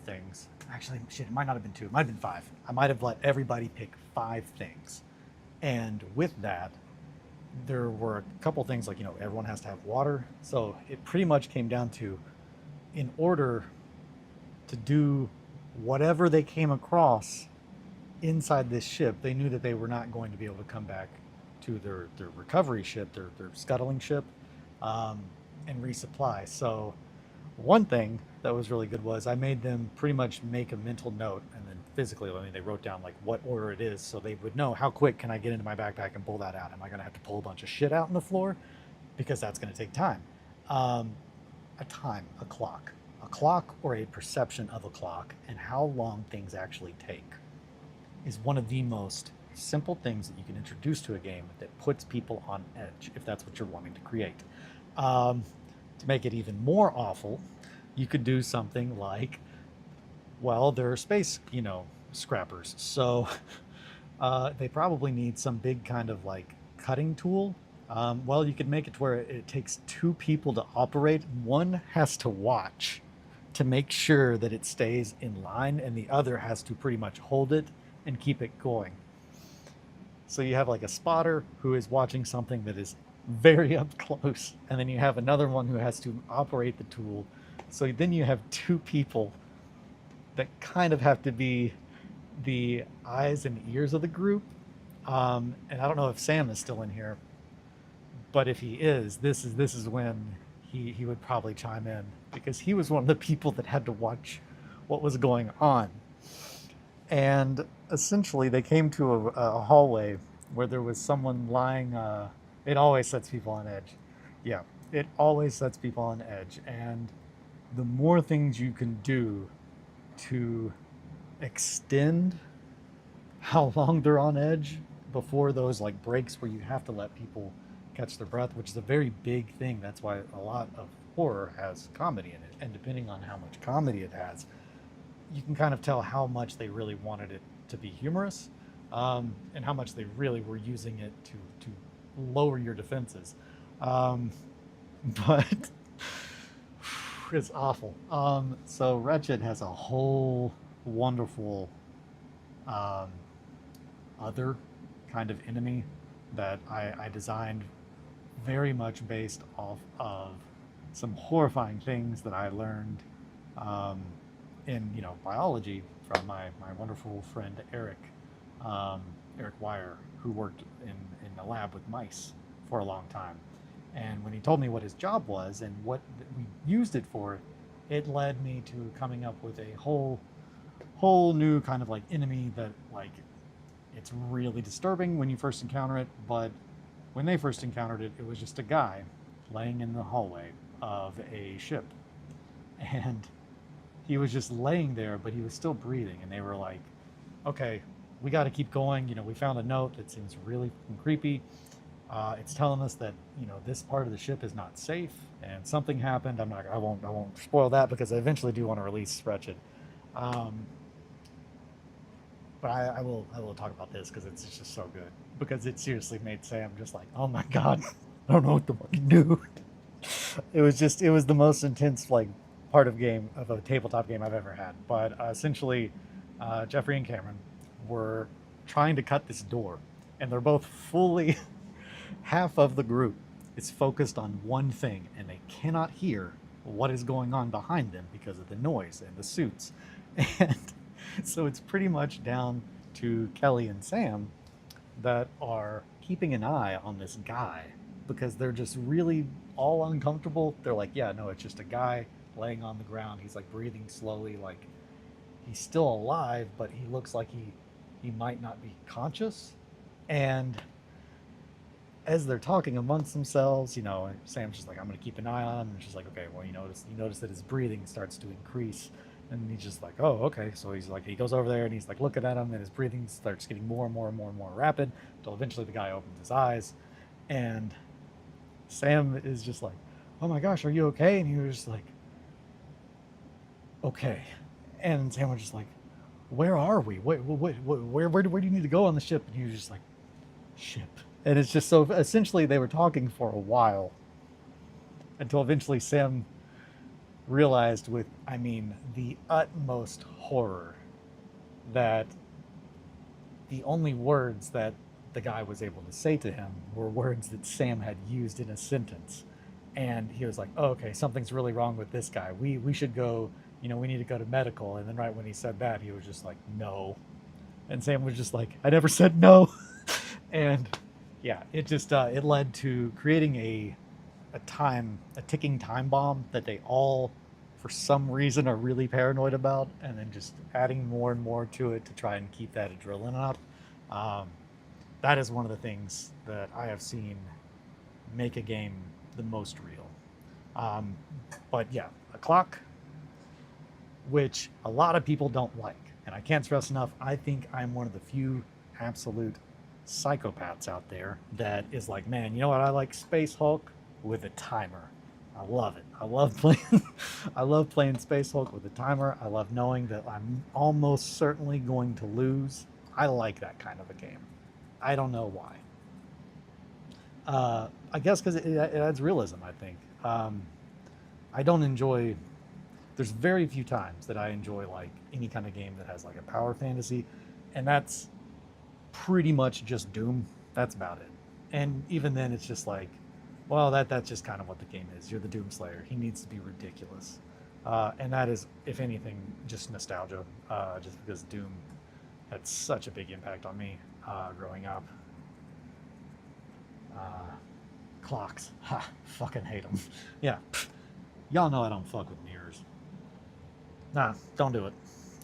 Speaker 1: things. Actually, shit, it might not have been 2. It might have been 5. I might have let everybody pick 5 things, and with that, there were a couple things like everyone has to have water. So it pretty much came down to, in order to do whatever they came across inside this ship, they knew that they were not going to be able to come back to their recovery ship, their scuttling ship, and resupply. So one thing that was really good was I made them pretty much make a mental note, and then physically, I mean, they wrote down like what order it is, so they would know how quick can I get into my backpack and pull that out. Am I going to have to pull a bunch of shit out on the floor? Because that's going to take time. A clock, or a perception of a clock, and how long things actually take is one of the most simple things that you can introduce to a game that puts people on edge if that's what you're wanting to create. To make it even more awful, you could do something like, well, they're space, scrappers. So they probably need some big kind of like cutting tool. Well, you could make it to where it takes 2 people to operate. One has to watch to make sure that it stays in line, and the other has to pretty much hold it and keep it going. So you have like a spotter who is watching something that is very up close, and then you have another one who has to operate the tool. So then you have 2 people that kind of have to be the eyes and ears of the group. And I don't know if Sam is still in here, but if he is, this is when he would probably chime in, because he was one of the people that had to watch what was going on. And essentially, they came to a hallway where there was someone lying. It always sets people on edge. Yeah, it always sets people on edge. And the more things you can do to extend how long they're on edge before those like breaks where you have to let people catch their breath, which is a very big thing. That's why a lot of horror has comedy in it. And depending on how much comedy it has, you can kind of tell how much they really wanted it to be humorous, and how much they really were using it to lower your defenses. But it's awful. So Wretched has a whole wonderful other kind of enemy that I designed very much based off of some horrifying things that I learned in biology from my wonderful friend Eric Wire, who worked in the lab with mice for a long time. And when he told me what his job was and what we used it for, it led me to coming up with a whole new kind of like enemy that like it's really disturbing when you first encounter it, but when they first encountered it, it was just a guy laying in the hallway of a ship. And he was just laying there, but he was still breathing. And they were like, okay, we got to keep going. We found a note that seems really creepy. It's telling us that, this part of the ship is not safe and something happened. I won't spoil that because I eventually do want to release Wretched. But I will talk about this because it's just so good. Because it seriously made Sam just like, oh my God, I don't know what to fucking do. it was the most intense like part of a tabletop game I've ever had. But essentially, Jeffrey and Cameron were trying to cut this door, and they're both fully half of the group is focused on one thing, and they cannot hear what is going on behind them because of the noise and the suits. And so it's pretty much down to Kelly and Sam that are keeping an eye on this guy because they're just really all uncomfortable. They're like, yeah, no, it's just a guy laying on the ground. He's like breathing slowly, like he's still alive, but he looks like he might not be conscious. And as they're talking amongst themselves, you know, Sam's just like, I'm gonna keep an eye on him. And she's like, okay, well, you notice that his breathing starts to increase. And he's just like, oh, okay. So he's like, he goes over there and he's like looking at him, and his breathing starts getting more and more and more and more rapid until eventually the guy opens his eyes. And Sam is just like, oh my gosh, are you okay? And he was just like, okay. And Sam was just like, where are we? Where do you need to go on the ship? And he was just like, ship. And it's just so essentially they were talking for a while until eventually Sam realized with, I mean, the utmost horror that the only words that the guy was able to say to him were words that Sam had used in a sentence. And he was like, oh, okay, something's really wrong with this guy. We should go, you know, we need to go to medical. And then right when he said that, he was just like, no. And Sam was just like, I never said no. And yeah, it just it led to creating a ticking time bomb that they all for some reason are really paranoid about, and then just adding more and more to it to try and keep that adrenaline up. um, that is one of the things that I have seen make a game the most real. um, but yeah, a clock, which a lot of people don't like, and I can't stress enough, I think I'm one of the few absolute psychopaths out there that is like, man, you know what, I like Space Hulk with a timer. I love it. I love playing I love playing Space Hulk with a timer. I love knowing that I'm almost certainly going to lose. I like that kind of a game. I don't know why. I guess because it adds realism, I think. I don't enjoy, there's very few times that I enjoy like any kind of game that has like a power fantasy, and that's pretty much just Doom. That's about it. And even then, it's just like, well, that's just kind of what the game is. You're the Doom Slayer. He needs to be ridiculous, and that is, if anything, just nostalgia. Just because Doom had such a big impact on me growing up. Uh, Clocks, ha, fucking hate them. Yeah, y'all know I don't fuck with mirrors. Nah, don't do it.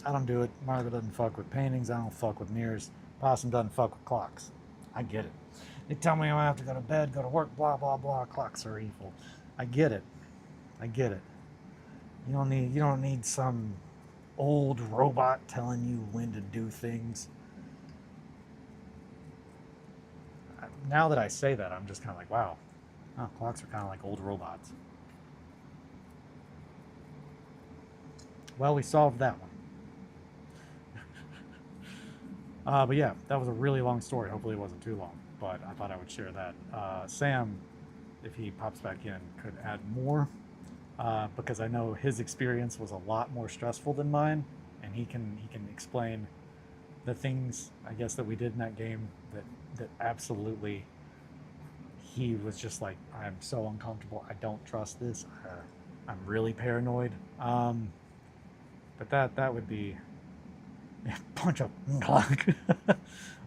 Speaker 1: I don't do it. Margaret doesn't fuck with paintings. I don't fuck with mirrors. Possum doesn't fuck with clocks. I get it. They tell me I have to go to bed, go to work, blah blah blah. Clocks are evil. I get it. I get it. You don't need some old robot telling you when to do things. Now that I say that, I'm just kind of like, wow. Oh, clocks are kind of like old robots. Well, we solved that one. But yeah, that was a really long story. Hopefully it wasn't too long, but I thought I would share that. Sam, if he pops back in, could add more, because I know his experience was a lot more stressful than mine, and he can explain the things, I guess, that we did in that game that absolutely he was just like, I'm so uncomfortable. I don't trust this. I'm really paranoid. But that would be punch up clock.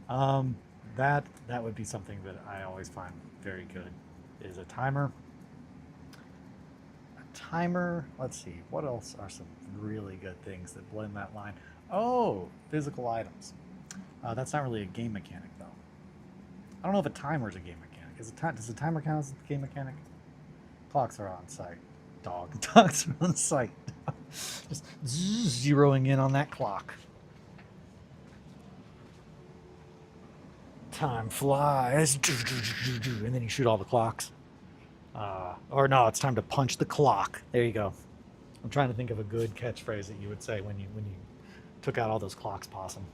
Speaker 1: That would be something that I always find very good, is a timer. A timer. Let's see, what else are some really good things that blend that line? Oh, physical items. That's not really a game mechanic though. I don't know if a timer is a game mechanic. Does a timer count as a game mechanic? Clocks are on site. Dog. Dogs are on site. Just zeroing in on that clock. Time flies. And then you shoot all the clocks. Or no, it's time to punch the clock. There you go. I'm trying to think of a good catchphrase that you would say when you took out all those clocks, Possum.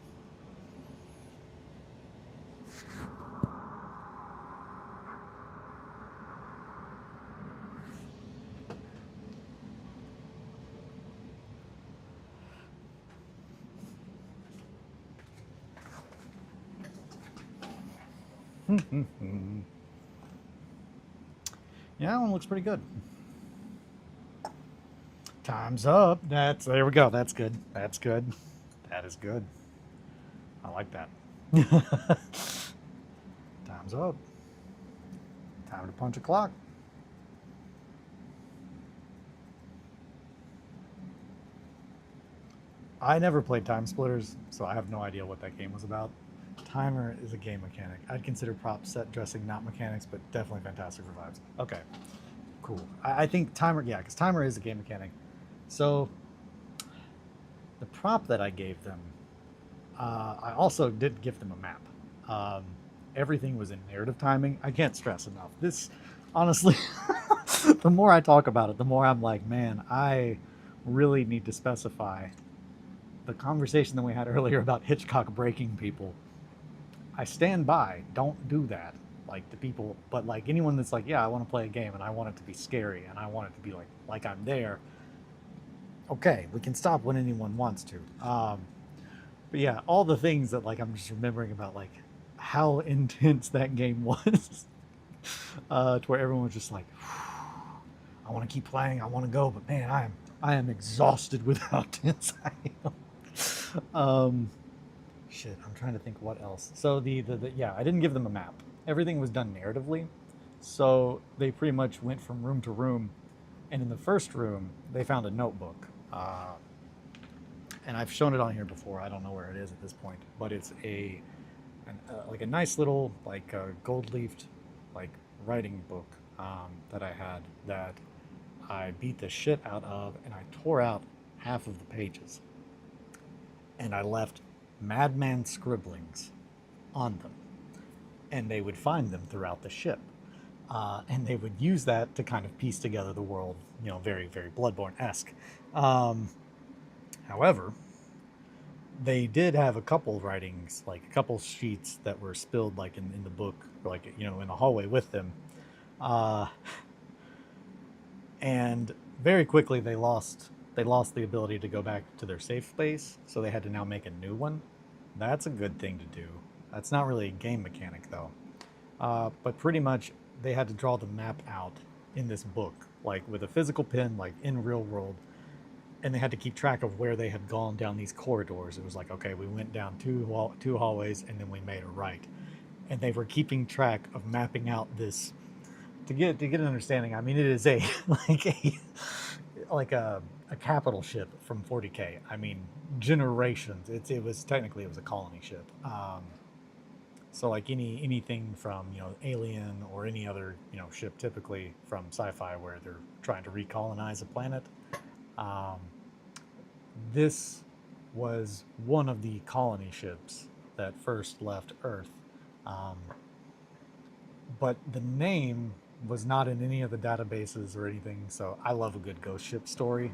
Speaker 1: Yeah, that one looks pretty good. Time's up. There we go. That's good. That's good. That is good. I like that. Time's up. Time to punch a clock. I never played Time Splitters, so I have no idea what that game was about. Timer is a game mechanic. I'd consider prop set dressing not mechanics, but definitely fantastic for vibes. Okay, cool. I think Timer, yeah, because Timer is a game mechanic. So the prop that I gave them, I also did give them a map. Um, Everything was in narrative timing. I can't stress enough. This, honestly, the more I talk about it, the more I'm like, man, I really need to specify the conversation that we had earlier about Hitchcock breaking people. I stand by. Don't do that. Like the people, but like anyone that's like, yeah, I want to play a game and I want it to be scary and I want it to be like I'm there. Okay, we can stop when anyone wants to. But yeah, all the things that like I'm just remembering about like how intense that game was, to where everyone was just like, I want to keep playing, I want to go, but man, I am exhausted with how tense I am. Shit, I'm trying to think what else. So the yeah, I didn't give them a map. Everything was done narratively, so they pretty much went from room to room, and in the first room they found a notebook. And I've shown it on here before. I don't know where it is at this point, but it's like a nice little like gold leafed like writing book that I had that I beat the shit out of, and I tore out half of the pages, and I left madman scribblings on them, and they would find them throughout the ship. And they would use that to kind of piece together the world, very, very Bloodborne-esque. Um, However, they did have a couple writings, like a couple sheets that were spilled, like in the book, or like in the hallway with them, uh, and very quickly they lost the ability to go back to their safe space, so they had to now make a new one. That's a good thing to do. That's not really a game mechanic though, but pretty much they had to draw the map out in this book, like with a physical pen, like in real world, and they had to keep track of where they had gone down these corridors. It was like, okay, we went down two hallways and then we made a right, and they were keeping track of mapping out this to get an understanding. I mean, it is a like a like a capital ship from 40K. I mean, generations. It was a colony ship. So like anything from Alien or any other ship, typically from sci-fi, where they're trying to recolonize a planet. Um, this was one of the colony ships that first left Earth. Um, but the name was not in any of the databases or anything. So I love a good ghost ship story.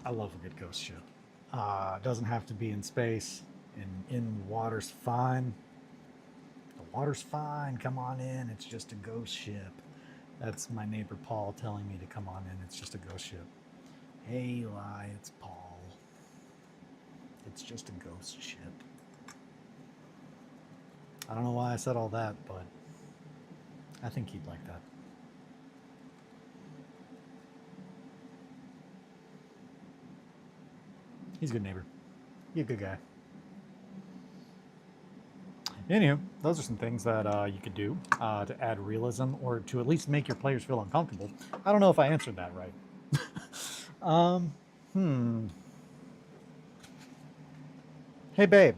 Speaker 1: I love a good ghost ship. It doesn't have to be in space. In water's fine. The water's fine. Come on in. It's just a ghost ship. That's my neighbor Paul telling me to come on in. It's just a ghost ship. Hey Eli, it's Paul. It's just a ghost ship. I don't know why I said all that, but I think he'd like that. He's a good neighbor. He's a good guy. Anywho, those are some things that you could do to add realism, or to at least make your players feel uncomfortable. I don't know if I answered that right. um, hmm. Hey, babe.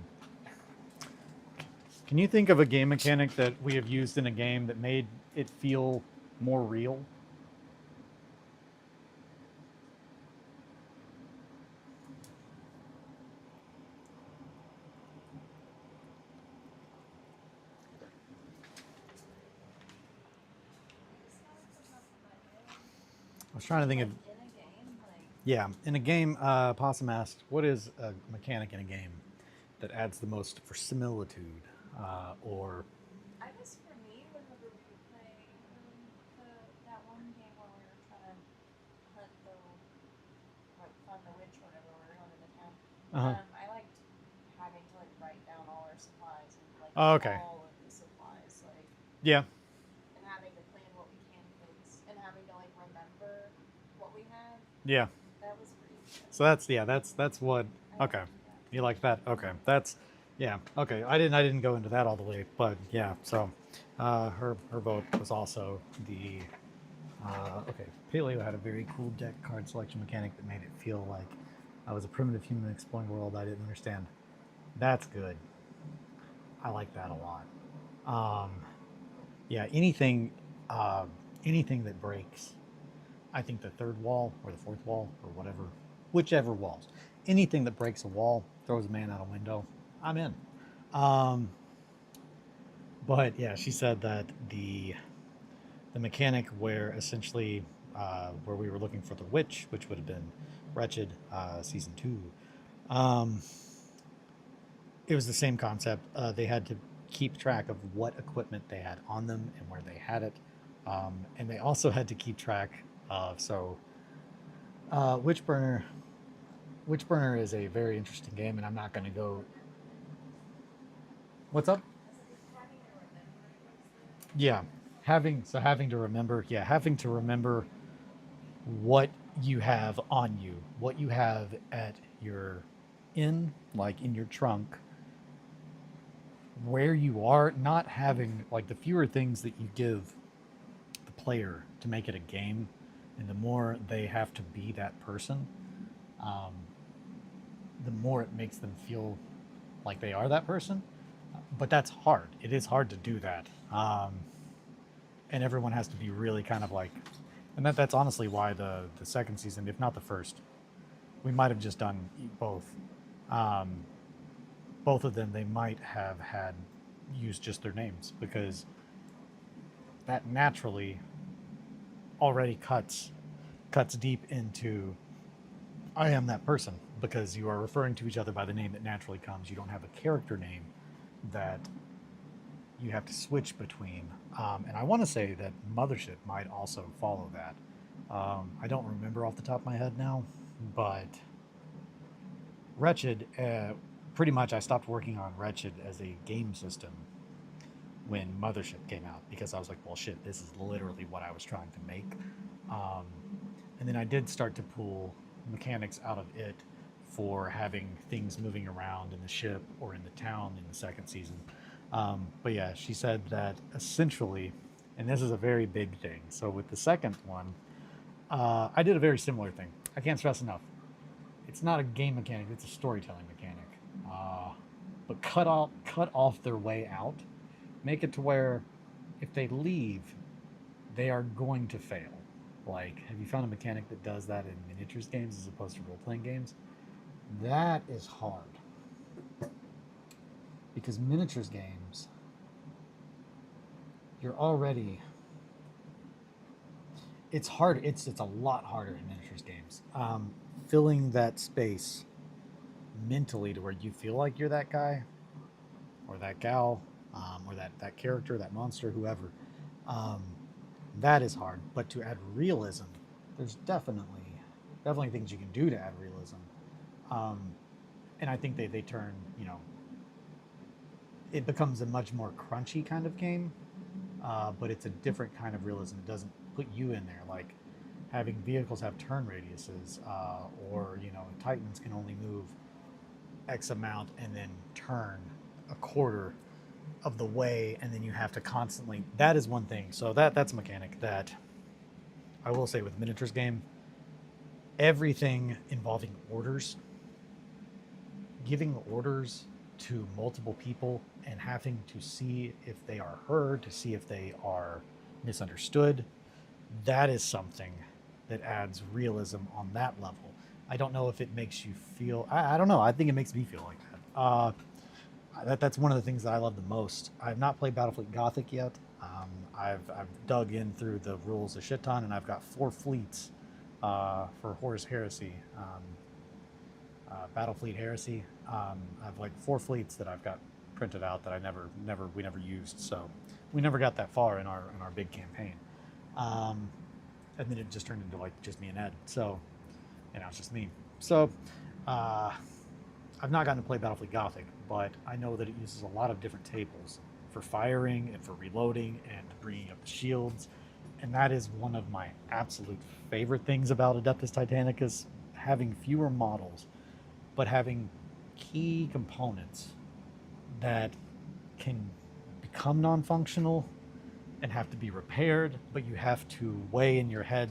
Speaker 1: Can you think of a game mechanic that we have used in a game that made it feel more real? I was trying to think of. Yeah, in a game, Possum asked, what is a mechanic in a game that adds the most verisimilitude? Or.
Speaker 2: I guess for me, whenever we would play that one game where we were trying to hunt find the witch or whatever, we were going into town.
Speaker 1: Uh-huh.
Speaker 2: I liked having to write down all our supplies and
Speaker 1: Oh, okay.
Speaker 2: all of the supplies.
Speaker 1: Yeah.
Speaker 2: and having to plan what we can fix and having to like remember what we have.
Speaker 1: Yeah.
Speaker 2: That was pretty
Speaker 1: So
Speaker 2: stressful.
Speaker 1: that's yeah, that's what.
Speaker 2: I like
Speaker 1: Okay,
Speaker 2: to do that.
Speaker 1: you like that? Okay, that's yeah. Okay, I didn't go into that all the way, but yeah. So, her vote was also the okay. Paleo had a very cool deck card selection mechanic that made it feel like I was a primitive human exploring a world I didn't understand. That's good. I like that a lot. Um, yeah, uh, anything that breaks. I think the third wall or the fourth wall or whatever, whichever walls, anything that breaks a wall, throws a man out a window, I'm in. Um, but yeah, she said that the mechanic where essentially where we were looking for the witch, which would have been Wretched season two, um, it was the same concept. They had to keep track of what equipment they had on them and where they had it, and they also had to keep track of Witchburner. Witchburner is a very interesting game, and I'm not going to go. What's up?
Speaker 2: I said, it's having to remember things.
Speaker 1: Yeah, having to remember. Yeah, having to remember what you have on you, what you have at your like in your trunk, where you are. Not having like the fewer things that you give the player to make it a game, and the more they have to be that person, um, the more it makes them feel like they are that person. But that's hard. It is hard to do that, and everyone has to be really kind of like, and that's honestly why the second season, if not the first, we might have just done both. Um, Both of them, they might have had used just their names because that naturally already cuts deep into I am that person because you are referring to each other by the name that naturally comes. You don't have a character name that you have to switch between. And I want to say that Mothership might also follow that. I don't remember off the top of my head now, but Wretched, pretty much I stopped working on Wretched as a game system when Mothership came out because I was like, well, shit, this is literally what I was trying to make. Um, and then I did start to pull mechanics out of it for having things moving around in the ship or in the town in the second season. But yeah, she said that essentially, and this is a very big thing. So with the second one, I did a very similar thing. I can't stress enough. It's not a game mechanic; it's a storytelling mechanic. Uh, but cut off their way out. Make it to where if they leave, they are going to fail. Like, have you found a mechanic that does that in miniatures games as opposed to role playing games? That is hard because miniatures games, you're already. It's hard. It's a lot harder in miniatures games. Filling that space mentally to where you feel like you're that guy or that gal, or that character, that monster, whoever. Um, that is hard. But to add realism, there's definitely things you can do to add realism. Um, and I think they turn, it becomes a much more crunchy kind of game, but it's a different kind of realism. It doesn't put you in there like having vehicles have turn radiuses, or Titans can only move X amount and then turn a quarter of the way, and then you have to constantly. That is one thing. So that's a mechanic that I will say with miniatures game, everything involving orders, giving orders to multiple people and having to see if they are heard, to see if they are misunderstood, that is something that adds realism on that level. I don't know if it makes you feel. I don't know. I think it makes me feel like that. That's one of the things that I love the most. I've not played Battlefleet Gothic yet. I've dug in through the rules a shit ton, and I've got 4 fleets for Horus Heresy, Battlefleet Heresy. I have like 4 fleets that I've got printed out that we never used. So we never got that far in our big campaign, and then it just turned into like just me and Ed. So now it's just me. So I've not gotten to play Battlefleet Gothic, but I know that it uses a lot of different tables for firing and for reloading and bringing up the shields. And that is one of my absolute favorite things about Adeptus Titanicus, having fewer models, but having key components that can become non-functional and have to be repaired, but you have to weigh in your head,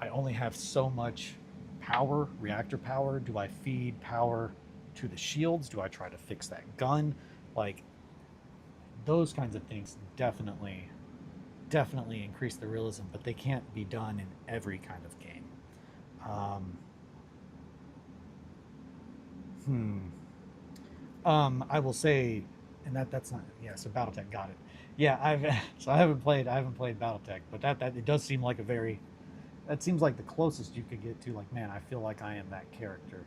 Speaker 1: I only have so much power, reactor power. Do I feed power to the shields? Do I try to fix that gun? Like, those kinds of things definitely increase the realism, but they can't be done in every kind of game. Um, hmm. I will say, and that's not, yeah. So BattleTech got it. Yeah, I haven't played BattleTech, but that it does seem like a very, that seems like the closest you could get to, like, man, I feel like I am that character.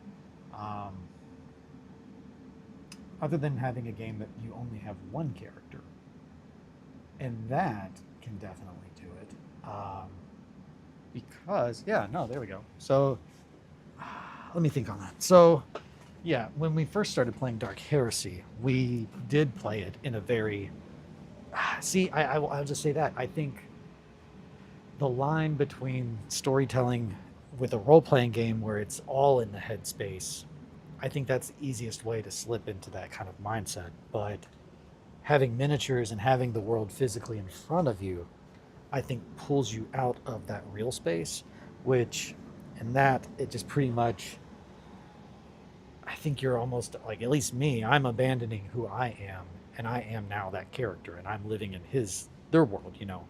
Speaker 1: Um, Other than having a game that you only have one character, and that can definitely do it. Because yeah, no, there we go. So let me think on that. So yeah, when we first started playing Dark Heresy, we did play it in a very see. I'll just say that I think the line between storytelling with a role-playing game where it's all in the headspace, I think that's the easiest way to slip into that kind of mindset. But having miniatures and having the world physically in front of you, I think pulls you out of that real space, which, and that it just pretty much, I think you're almost like, at least me, I'm abandoning who I am, and I am now that character, and I'm living in their world, you know.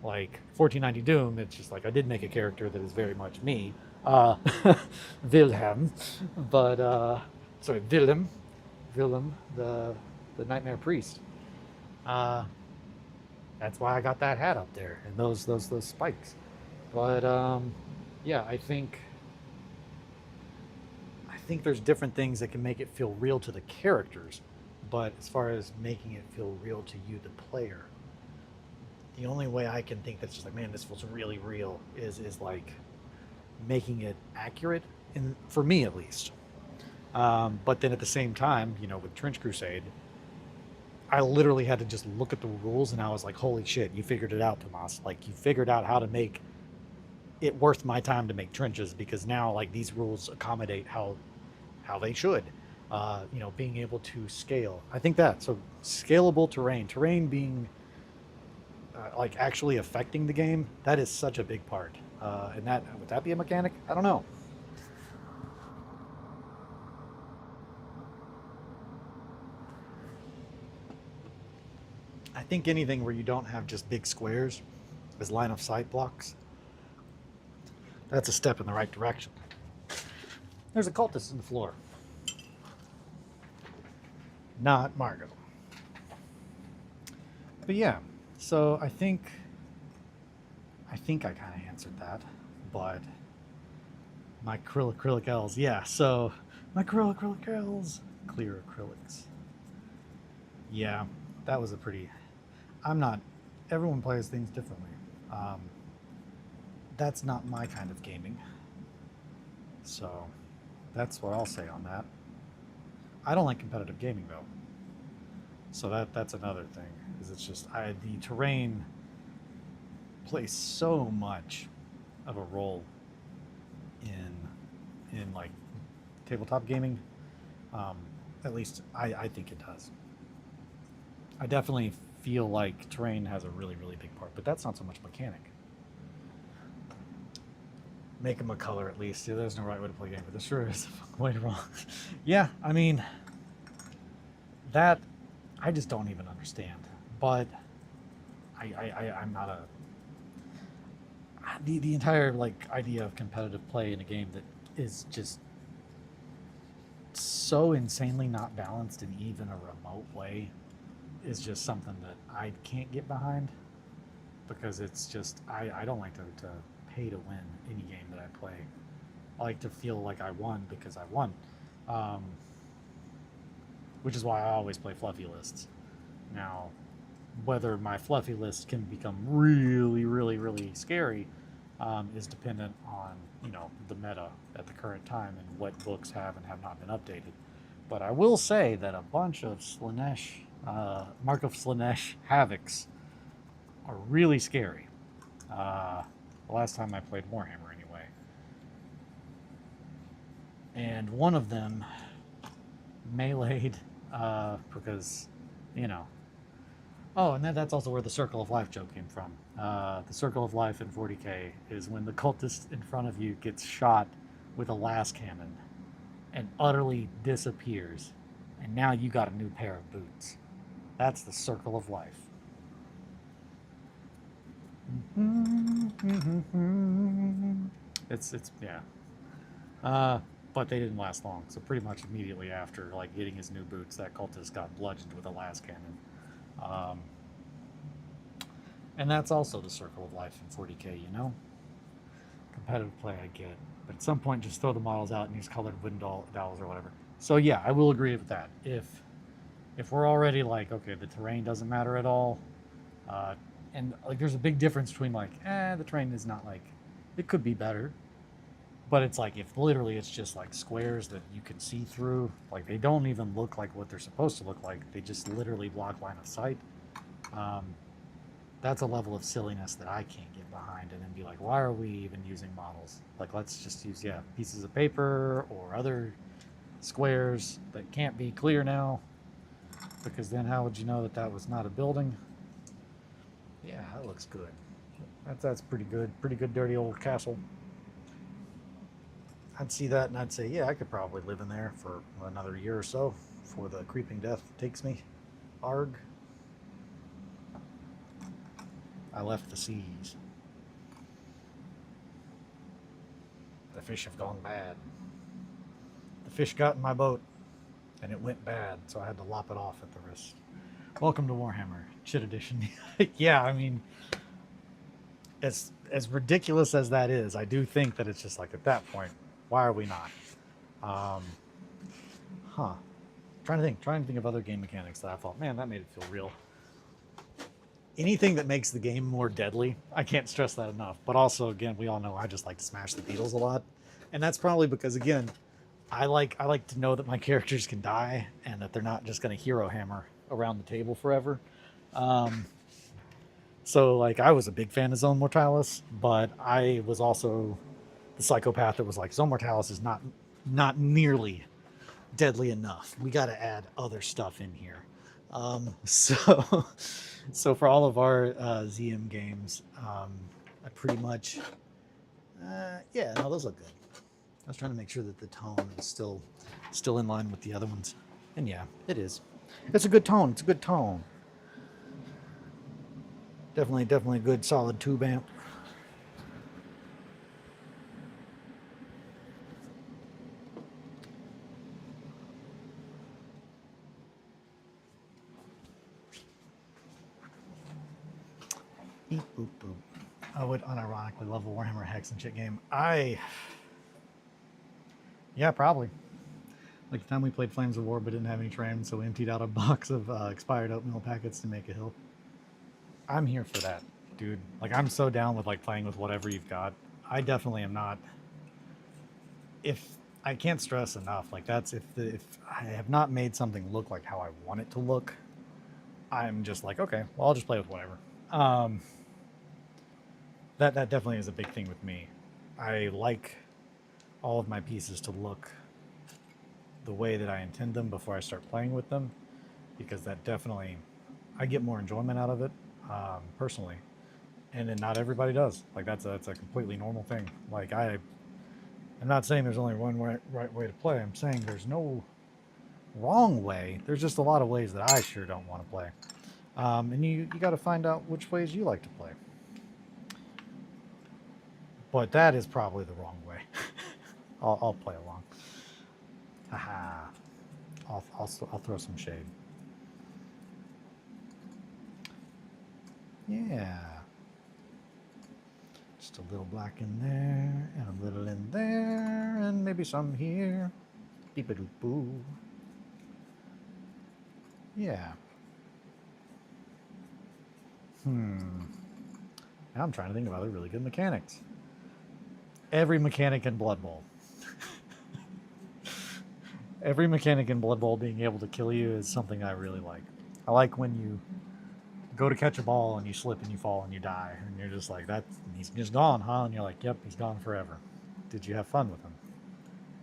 Speaker 1: Like 1490 Doom, it's just like I did make a character that is very much me, uh, Wilhelm, but sorry, Willem, the Nightmare Priest. Uh, that's why I got that hat up there and those spikes. But yeah, I think there's different things that can make it feel real to the characters, but as far as making it feel real to you, the player, the only way I can think that's just like, man, this feels really real is like making it accurate, in for me at least. But then at the same time, you know, with Trench Crusade, I literally had to just look at the rules and I was like, holy shit, you figured it out, Tomas. Like, you figured out how to make it worth my time to make trenches, because now like these rules accommodate how they should. You know, being able to scale. I think that, so scalable terrain being like actually affecting the game, that is such a big part. And that, would that be a mechanic? I don't know. I think anything where you don't have just big squares as line of sight blocks, that's a step in the right direction. There's a cultist in the floor. Not Margot. But yeah, so I think I kind of answered that, but my acrylic L's, yeah. So my acrylic L's, clear acrylics. Yeah, that was a pretty. I'm not. Everyone plays things differently. Um, that's not my kind of gaming. So that's what I'll say on that. I don't like competitive gaming though. So that's another thing. Is it's just the terrain plays so much of a role in like tabletop gaming. Um, at least I think it does. I definitely feel like terrain has a really big part, but that's not so much mechanic. Make them a color at least. Yeah, there's no right way to play a game, but there sure is a way wrong. Yeah, I mean, that I just don't even understand. But I'm not a the entire like idea of competitive play in a game that is just so insanely not balanced in even a remote way is just something that I can't get behind, because it's just I don't like to pay to win any game that I play. I like to feel like I won because I won, um, which is why I always play fluffy lists. Now, whether my fluffy list can become really scary is dependent on, you know, the meta at the current time and what books have and have not been updated. But I will say that a bunch of Slanesh Mark of Slanesh Havocs are really scary. The last time I played Warhammer, anyway. And one of them meleeed because, you know. Oh, and that's also where the Circle of Life joke came from. The Circle of Life in 40k is when the cultist in front of you gets shot with a las cannon and utterly disappears. And now you got a new pair of boots. That's the Circle of Life. It's yeah. But they didn't last long. So pretty much immediately after like getting his new boots, that cultist got bludgeoned with a las cannon. And that's also the Circle of Life in 40k, you know? Competitive play I get. But at some point just throw the models out and use colored wind dowels or whatever. So yeah, I will agree with that. If we're already like, okay, the terrain doesn't matter at all, and like there's a big difference between like, the terrain is not like, it could be better, but it's like if literally it's just like squares that you can see through, like they don't even look like what they're supposed to look like, they just literally block line of sight. That's a level of silliness that I can't get behind and then be like, why are we even using models? Like, let's just use, pieces of paper or other squares that can't be clear now, because then how would you know that that was not a building? Yeah, that looks good. That's pretty good. Pretty good dirty old castle. I'd see that and I'd say, yeah, I could probably live in there for another year or so before the creeping death takes me. Arg. I left the seas. The fish have gone bad. The fish got in my boat and it went bad, so I had to lop it off at the wrist. Welcome to Warhammer, Chit Edition. Yeah, I mean, as ridiculous as that is, I do think that it's just like at that point, why are we not? Trying to think of other game mechanics that I thought, man, that made it feel real. Anything that makes the game more deadly, I can't stress that enough. But also, again, we all know I just like to smash the Beatles a lot, and that's probably because, again, I like to know that my characters can die and that they're not just going to hero hammer around the table forever. So like I was a big fan of Zone Mortalis, but I was also the psychopath that was like, Zone Mortalis is not nearly deadly enough. We got to add other stuff in here. So for all of our ZM games, I pretty much, those look good. I was trying to make sure that the tone is still in line with the other ones, and yeah, it is. It's a good tone. It's a good tone. Definitely a good solid tube amp. Beep boop boop. I would unironically love a Warhammer Hex and Chit game. Yeah, probably. Like the time we played Flames of War but didn't have any terrain, so we emptied out a box of expired oatmeal packets to make a hill. I'm here for that, dude. Like, I'm so down with like playing with whatever you've got. I definitely am not. If I can't stress enough, like that's if I have not made something look like how I want it to look, I'm just like, okay, well, I'll just play with whatever. That definitely is a big thing with me. I like all of my pieces to look the way that I intend them before I start playing with them, because that definitely, I get more enjoyment out of it, personally, and then not everybody does. Like that's a completely normal thing. Like I'm not saying there's only one right way to play. I'm saying there's no wrong way. There's just a lot of ways that I sure don't want to play, and you got to find out which ways you like to play. But that is probably the wrong way. I'll play along. Haha. I'll throw some shade. Yeah. Just a little black in there, and a little in there, and maybe some here. Beep-a-doop-boo. Yeah. Now I'm trying to think of other really good mechanics. Every mechanic in Blood Bowl. Every mechanic in Blood Bowl being able to kill you is something I really like. I like when you go to catch a ball and you slip and you fall and you die, and you're just like, that, he's just gone, huh? And you're like, yep, he's gone forever. Did you have fun with him?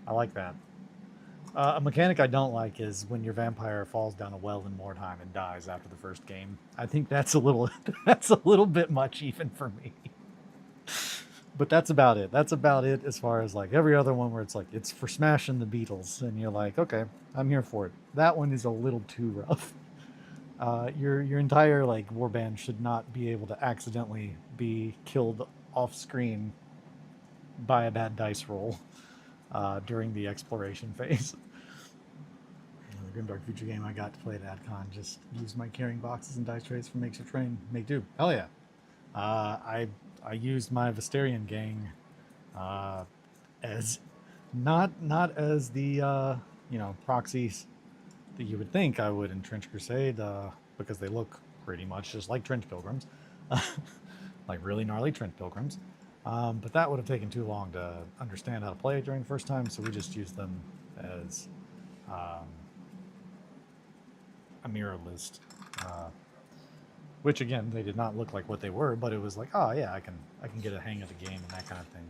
Speaker 1: I like that. A mechanic I don't like is when your vampire falls down a well in Mordheim and dies after the first game. I think that's a little that's a little bit much even for me. But that's about it. That's about it as far as like every other one where it's like it's for smashing the Beatles and you're like, okay, I'm here for it. That one is a little too rough. Your entire like warband should not be able to accidentally be killed off screen by a bad dice roll during the exploration phase. The Grimdark Future game I got to play at AdCon just used my carrying boxes and dice trays for makeshift train. Make do. Hell yeah. I used my Visterian gang as not as the proxies that you would think I would in Trench Crusade because they look pretty much just like Trench Pilgrims, like really gnarly Trench Pilgrims. But that would have taken too long to understand how to play it during the first time, so we just used them as a mirror list. Which again, they did not look like what they were, but it was like, oh yeah, I can get a hang of the game and that kind of thing.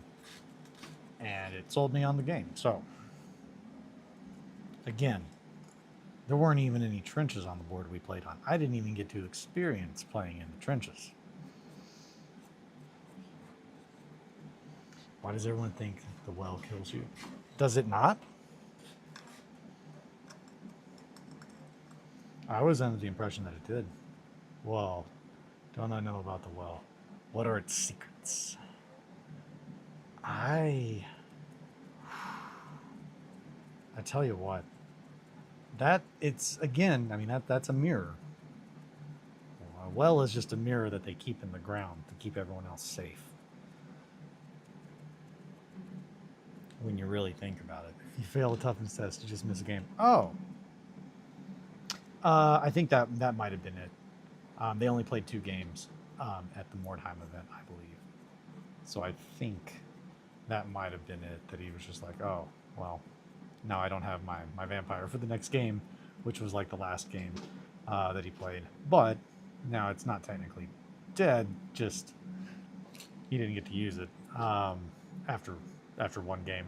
Speaker 1: And it sold me on the game. So again, there weren't even any trenches on the board we played on. I didn't even get to experience playing in the trenches. Why does everyone think the well kills you? Does it not? I was under the impression that it did. Well, don't I know about the well? What are its secrets? I tell you what. That it's again, I mean that's a mirror. A well is just a mirror that they keep in the ground to keep everyone else safe. When you really think about it. If you fail a toughness test, you just miss a game. Oh. I think that might have been it. They only played 2 games at the Mordheim event, I believe. So I think that might have been it, that he was just like, oh, well, now I don't have my vampire for the next game, which was like the last game that he played. But now it's not technically dead, just he didn't get to use it after 1 game.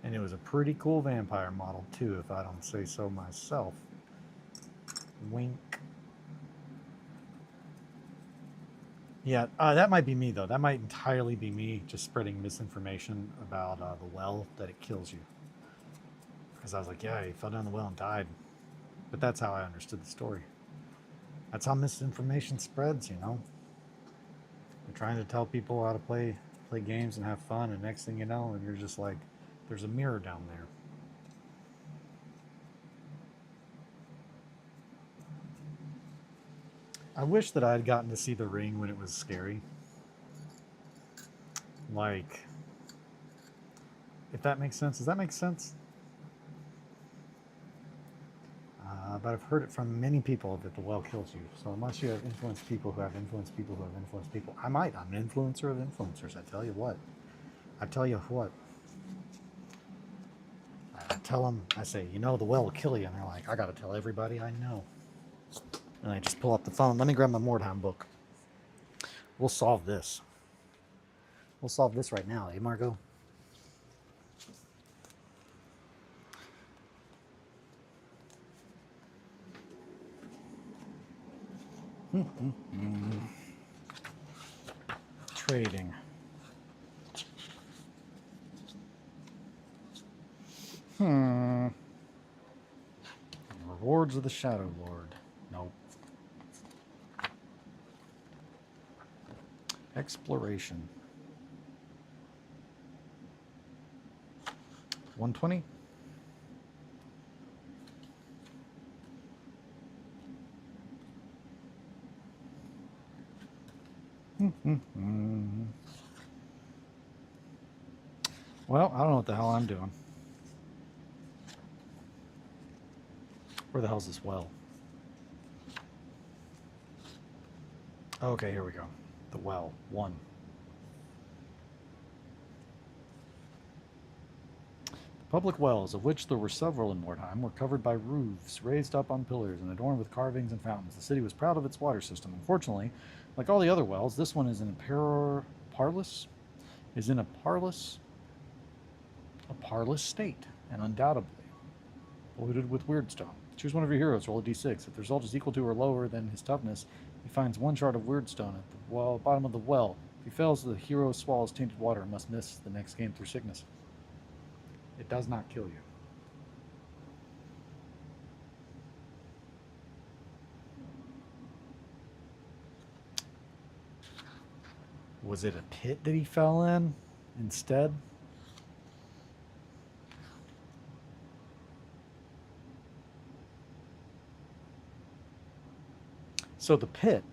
Speaker 1: And it was a pretty cool vampire model, too, if I don't say so myself. Wink. Yeah, that might be me, though. That might entirely be me just spreading misinformation about the well, that it kills you. Because I was like, yeah, he fell down the well and died. But that's how I understood the story. That's how misinformation spreads, you know? You're trying to tell people how to play games and have fun, and next thing you know, and you're just like, there's a mirror down there. I wish that I had gotten to see the ring when it was scary. Like, if that makes sense. Does that make sense? But I've heard it from many people that the well kills you. So unless you have influenced people who have influenced people who have influenced people, I'm an influencer of influencers. I tell you what. I tell them, I say, you know, the well will kill you. And they're like, I got to tell everybody I know. And I just pull up the phone. Let me grab my Mordheim book. We'll solve this. We'll solve this right now, eh, Margot? Trading. Rewards of the Shadow Lord. Nope. Exploration. 120. Well, I don't know what the hell I'm doing. Where the hell's this well? Okay, here we go. The well. 1. The Public wells, of which there were several in wartime, were covered by roofs raised up on pillars and adorned with carvings and fountains. The city was proud of its water system. Unfortunately, like all the other wells, this one is in a parlous state, and undoubtedly polluted with weirdstone. Choose one of your heroes, roll a d6. If the result is equal to or lower than his toughness, he finds one shard of weirdstone at the bottom of the well. If he fails, the hero swallows tainted water and must miss the next game through sickness. It does not kill you. Was it a pit that he fell in instead? So the pit,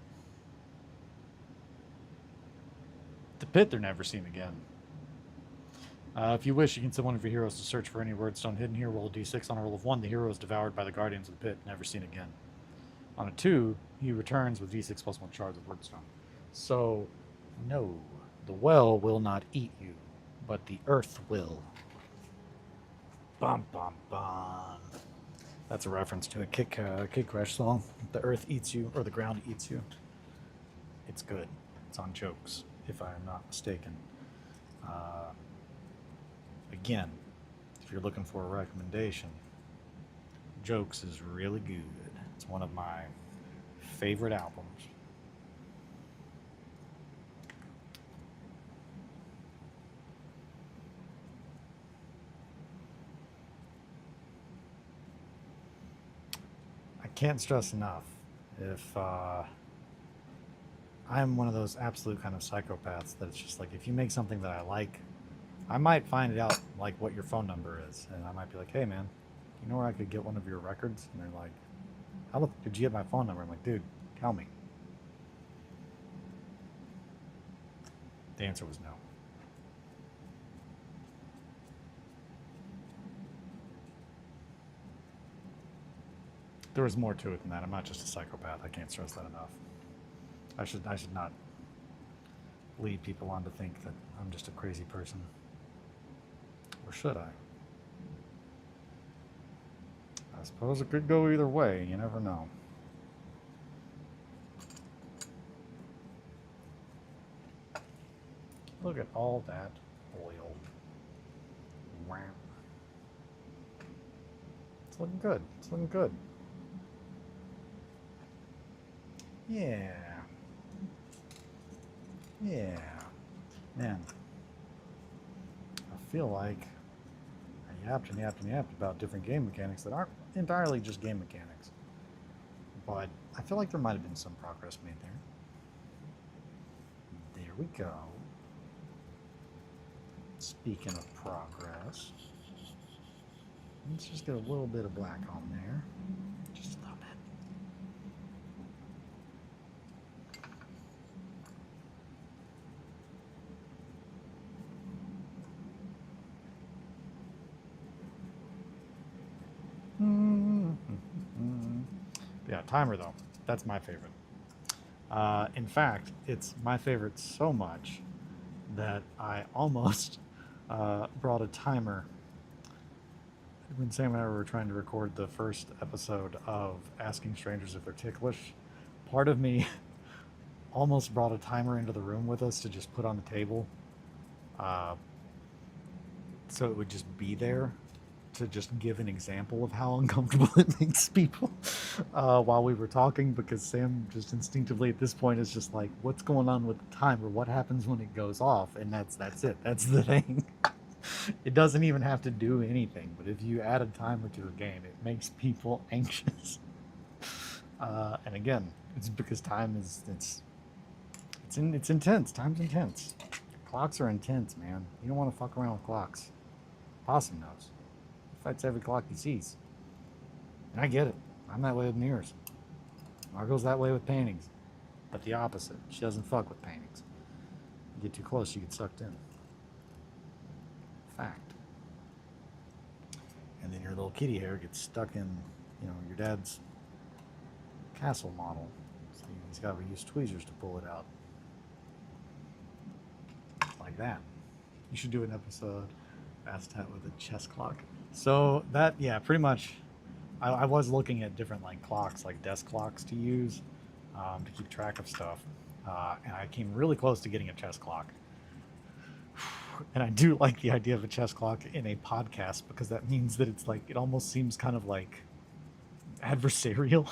Speaker 1: they're never seen again. If you wish, you can send one of your heroes to search for any wordstone hidden here. Roll a d6. On a roll of 1, the hero is devoured by the guardians of the pit, never seen again. On a 2, he returns with d6 plus 1 shards of wordstone. So, no, the well will not eat you, but the earth will. Bum, bum, bum. That's a reference to a Kid Crash song. The earth eats you, or the ground eats you. It's good. It's on Jokes, if I am not mistaken. Again, if you're looking for a recommendation, Jokes is really good. It's one of my favorite albums. I can't stress enough, if I'm one of those absolute kind of psychopaths that it's just like, if you make something that I like, I might find out like what your phone number is, and I might be like, hey man, you know where I could get one of your records? And they're like, how did you get my phone number? I'm like, dude, tell me. The answer was no. There was more to it than that. I'm not just a psychopath. I can't stress that enough. I should not lead people on to think that I'm just a crazy person. Or should I? I suppose it could go either way. You never know. Look at all that oil. Wow. It's looking good. It's looking good. Yeah. Yeah. Man. I feel like I yapped and yapped and yapped about different game mechanics that aren't entirely just game mechanics. But I feel like there might have been some progress made there. There we go. Speaking of progress, let's just get a little bit of black on there. Just a little bit. Yeah, timer though. That's my favorite. In fact, it's my favorite so much that I almost brought a timer when Sam and I were trying to record the first episode of Asking Strangers If They're Ticklish. Part of me almost brought a timer into the room with us to just put on the table, so it would just be there to just give an example of how uncomfortable it makes people while we were talking, because Sam just instinctively at this point is just like, what's going on with the timer? What happens when it goes off? And that's it. That's the thing. It doesn't even have to do anything, but if you add a timer to a game, it makes people anxious. And again, it's because time is it's intense. Time's intense. Clocks are intense, man. You don't want to fuck around with clocks. Possum knows. He fights every clock he sees. And I get it. I'm that way with mirrors. Margot's that way with paintings. But the opposite. She doesn't fuck with paintings. You get too close, you get sucked in. Fact. And then your little kitty hair gets stuck in, your dad's castle model. So he's got to use tweezers to pull it out. Like that. You should do an episode Bastet with a chess clock. So that, yeah, pretty much. I was looking at different like clocks, like desk clocks to use to keep track of stuff, and I came really close to getting a chess clock. And I do like the idea of a chess clock in a podcast because that means that it's like it almost seems kind of like adversarial,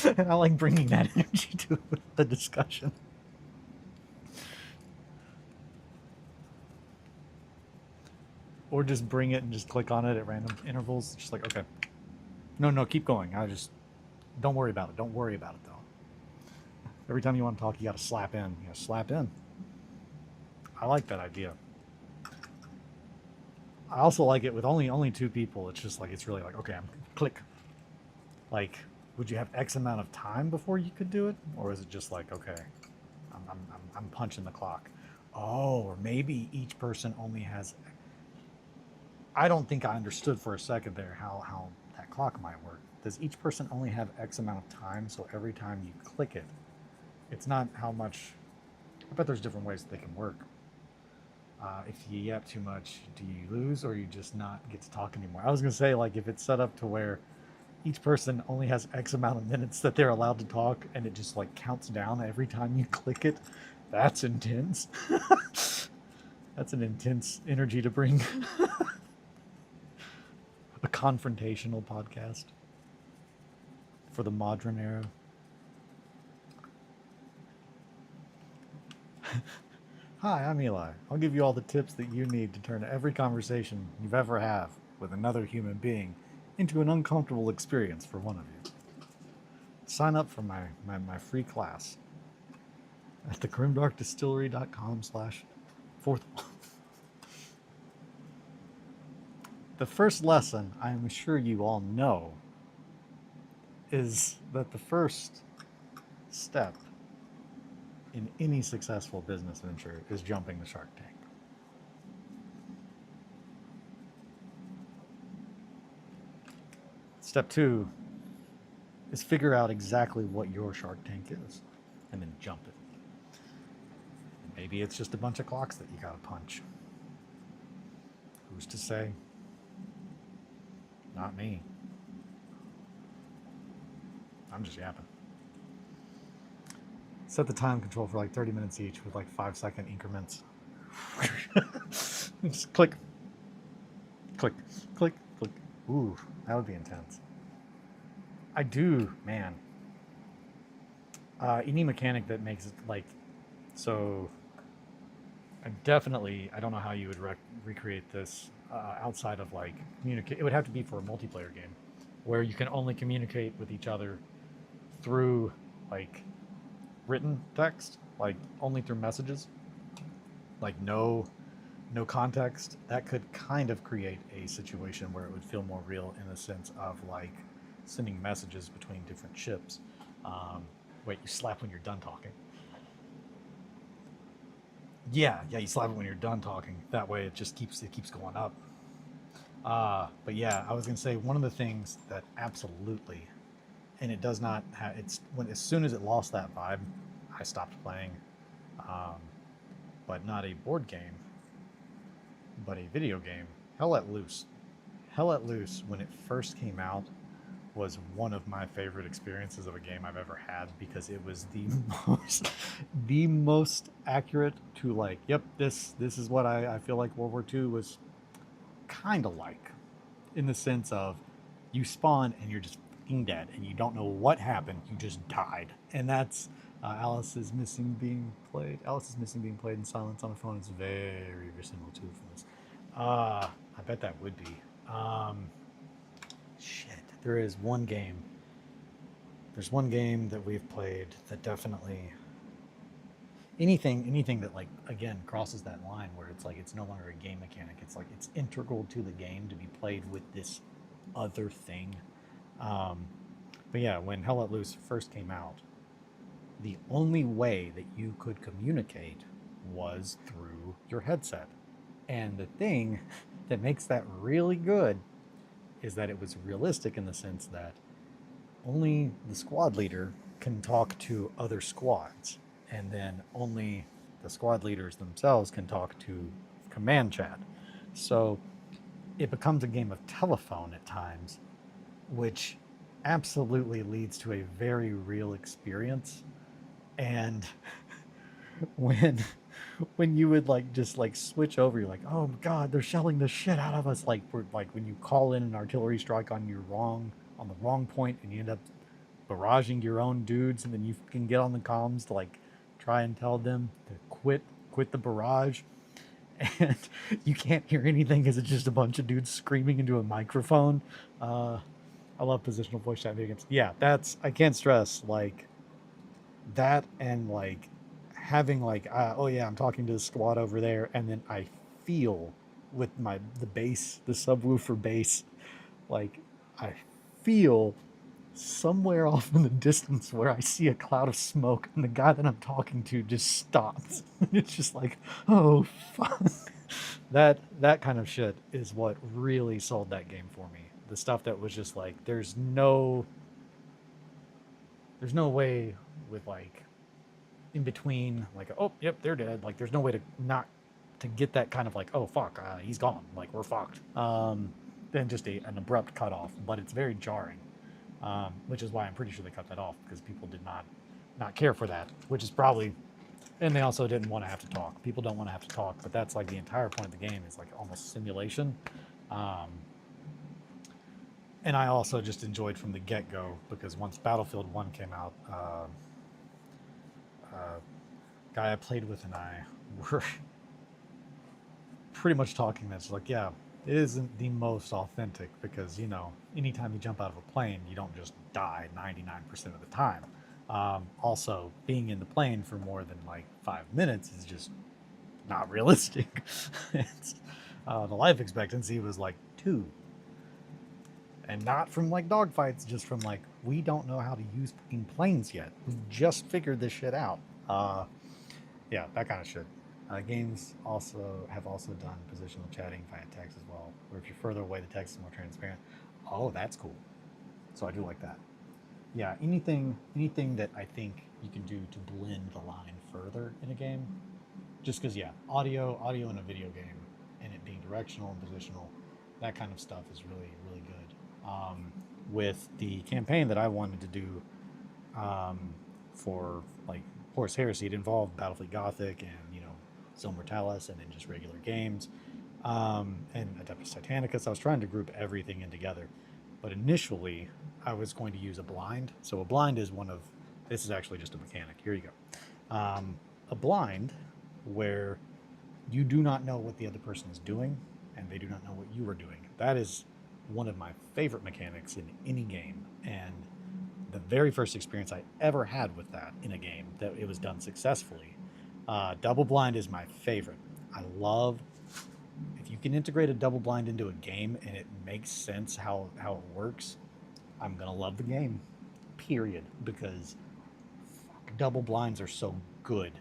Speaker 1: and I like bringing that energy to the discussion. Or just bring it and just click on it at random intervals. Just like, okay, no, keep going. I just don't worry about it. Don't worry about it though. Every time you want to talk, you got to slap in. You got to slap in. I like that idea. I also like it with only two people. It's just like it's really like, okay, I'm click. Like, would you have X amount of time before you could do it, or is it just like, okay, I'm punching the clock? Oh, or maybe each person only has. I don't think I understood for a second there how that clock might work. Does each person only have X amount of time? So every time you click it, it's not how much. I bet there's different ways that they can work. If you yap too much, do you lose or you just not get to talk anymore? I was gonna say like if it's set up to where each person only has X amount of minutes that they're allowed to talk, and it just like counts down every time you click it. That's intense. That's an intense energy to bring. A confrontational podcast for the modern era. Hi, I'm Eli. I'll give you all the tips that you need to turn every conversation you've ever had with another human being into an uncomfortable experience for one of you. Sign up for my free class at thegrimdarkdistillery.com/fourth. The first lesson I am sure you all know is that the first step in any successful business venture is jumping the Shark Tank. Step 2 is figure out exactly what your Shark Tank is and then jump it. Maybe it's just a bunch of clocks that you gotta punch. Who's to say? Not me. I'm just yapping. Set the time control for like 30 minutes each with like 5-second increments. Just click, click, click, click. Ooh, that would be intense. I do, man. Any mechanic that makes it like so. I don't know how you would recreate this outside of like communicate. It would have to be for a multiplayer game where you can only communicate with each other through like written text, like only through messages, like no context. That could kind of create a situation where it would feel more real in the sense of like sending messages between different ships. Wait, you slap when you're done talking. Yeah, you slap it when you're done talking. That way it just keeps going up. But yeah, I was gonna say one of the things that absolutely, and it does not have. It's when as soon as it lost that vibe, I stopped playing. But not a board game, but a video game. Hell Let Loose. Hell Let Loose, when it first came out, was one of my favorite experiences of a game I've ever had because it was the most accurate to like, yep, this is what I feel like World War II was kind of like, in the sense of you spawn and you're just fucking dead and you don't know what happened, you just died, and that's Alice is Missing being played. Alice is Missing being played in silence on a phone. It's very similar to this. I bet that would be. Shit. There is one game. There's one game that we've played that definitely anything that like again crosses that line where it's like it's no longer a game mechanic. It's like it's integral to the game to be played with this other thing. But yeah, when Hell Let Loose first came out, the only way that you could communicate was through your headset. And the thing that makes that really good is that it was realistic in the sense that only the squad leader can talk to other squads, and then only the squad leaders themselves can talk to command chat. So it becomes a game of telephone at times, which absolutely leads to a very real experience. And when when you would like just like switch over, you're like, oh god, they're shelling the shit out of us. Like we're like when you call in an artillery strike on the wrong point, and you end up barraging your own dudes, and then you can get on the comms to like try and tell them to quit the barrage, and you can't hear anything because it's just a bunch of dudes screaming into a microphone. Uh, I love positional voice chat video games. Yeah, that's I can't stress like that, and like having like oh yeah, I'm talking to the squad over there, and then I feel with the bass, the subwoofer bass, like I feel somewhere off in the distance where I see a cloud of smoke, and the guy that I'm talking to just stops. It's just like, oh fuck. That kind of shit is what really sold that game for me. The stuff that was just like, there's no way with like in between, like, oh yep, they're dead. Like there's no way to not to get that kind of like, oh fuck, he's gone. Like we're fucked. Then just an abrupt cutoff, but it's very jarring. Which is why I'm pretty sure they cut that off because people did not care for that, which is probably, and they also didn't want to have to talk. People don't want to have to talk, but that's like the entire point of the game is like almost simulation. Um, and I also just enjoyed from the get go because once Battlefield 1 came out, guy I played with and I were pretty much talking that's like, yeah, it isn't the most authentic because, you know, anytime you jump out of a plane, you don't just die 99% of the time. Also, being in the plane for more than like 5 minutes is just not realistic. The life expectancy was like 2. And not from like dogfights, just from like, we don't know how to use fucking planes yet. We just figured this shit out. Yeah, that kind of shit. Games have also done positional chatting via text as well, where if you're further away, the text is more transparent. Oh, that's cool. So I do like that. Yeah, anything that I think you can do to blend the line further in a game. Just because, yeah, audio in a video game, and it being directional and positional, that kind of stuff is really really good. With the campaign that I wanted to do um, for like Horse Heresy, it involved Battlefleet Gothic and Zone Mortalis, and then just regular games, and Adeptus Titanicus. I was trying to group everything in together, but initially I was going to use a blind. So a blind is one of this is actually just a mechanic. Here you go. A blind where you do not know what the other person is doing, and they do not know what you are doing. That is one of my favorite mechanics in any game, and the very first experience I ever had with that in a game that it was done successfully. Double blind is my favorite. I love if you can integrate a double blind into a game and it makes sense how it works. I'm gonna love the game, period, because double blinds are so good.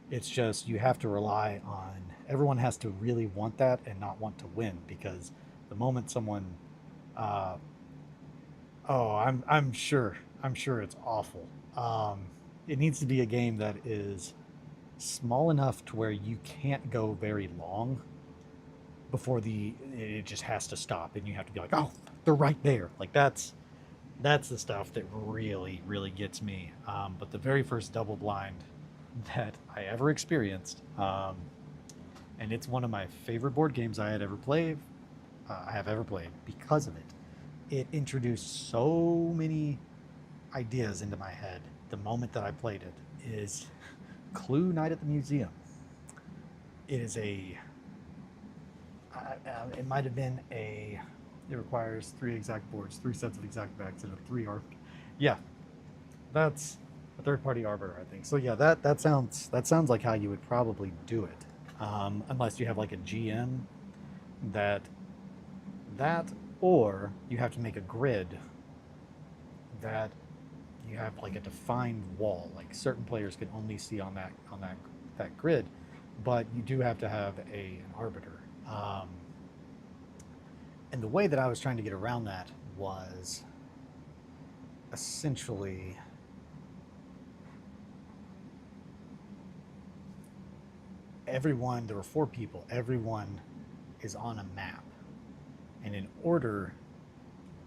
Speaker 1: It's just you have to rely on everyone has to really want that and not want to win because the moment someone uh, oh, I'm sure it's awful. It needs to be a game that is small enough to where you can't go very long before it just has to stop, and you have to be like, oh, they're right there. Like that's the stuff that really really gets me. But the very first double blind that I ever experienced, and it's one of my favorite board games I had ever played. I have ever played because of it. It introduced so many ideas into my head the moment that I played it. Is Clue Night at the Museum. It is it might have been it requires 3 exact boards, 3 sets of exact backs, and a 3 arc. Yeah, that's a third party arbiter, I think. So yeah, that sounds like how you would probably do it, unless you have like a GM that that or you have to make a grid that you have like a defined wall. Like certain players can only see on that grid, but you do have to have an arbiter. And the way that I was trying to get around that was essentially everyone. There were 4 people. Everyone is on a map, and in order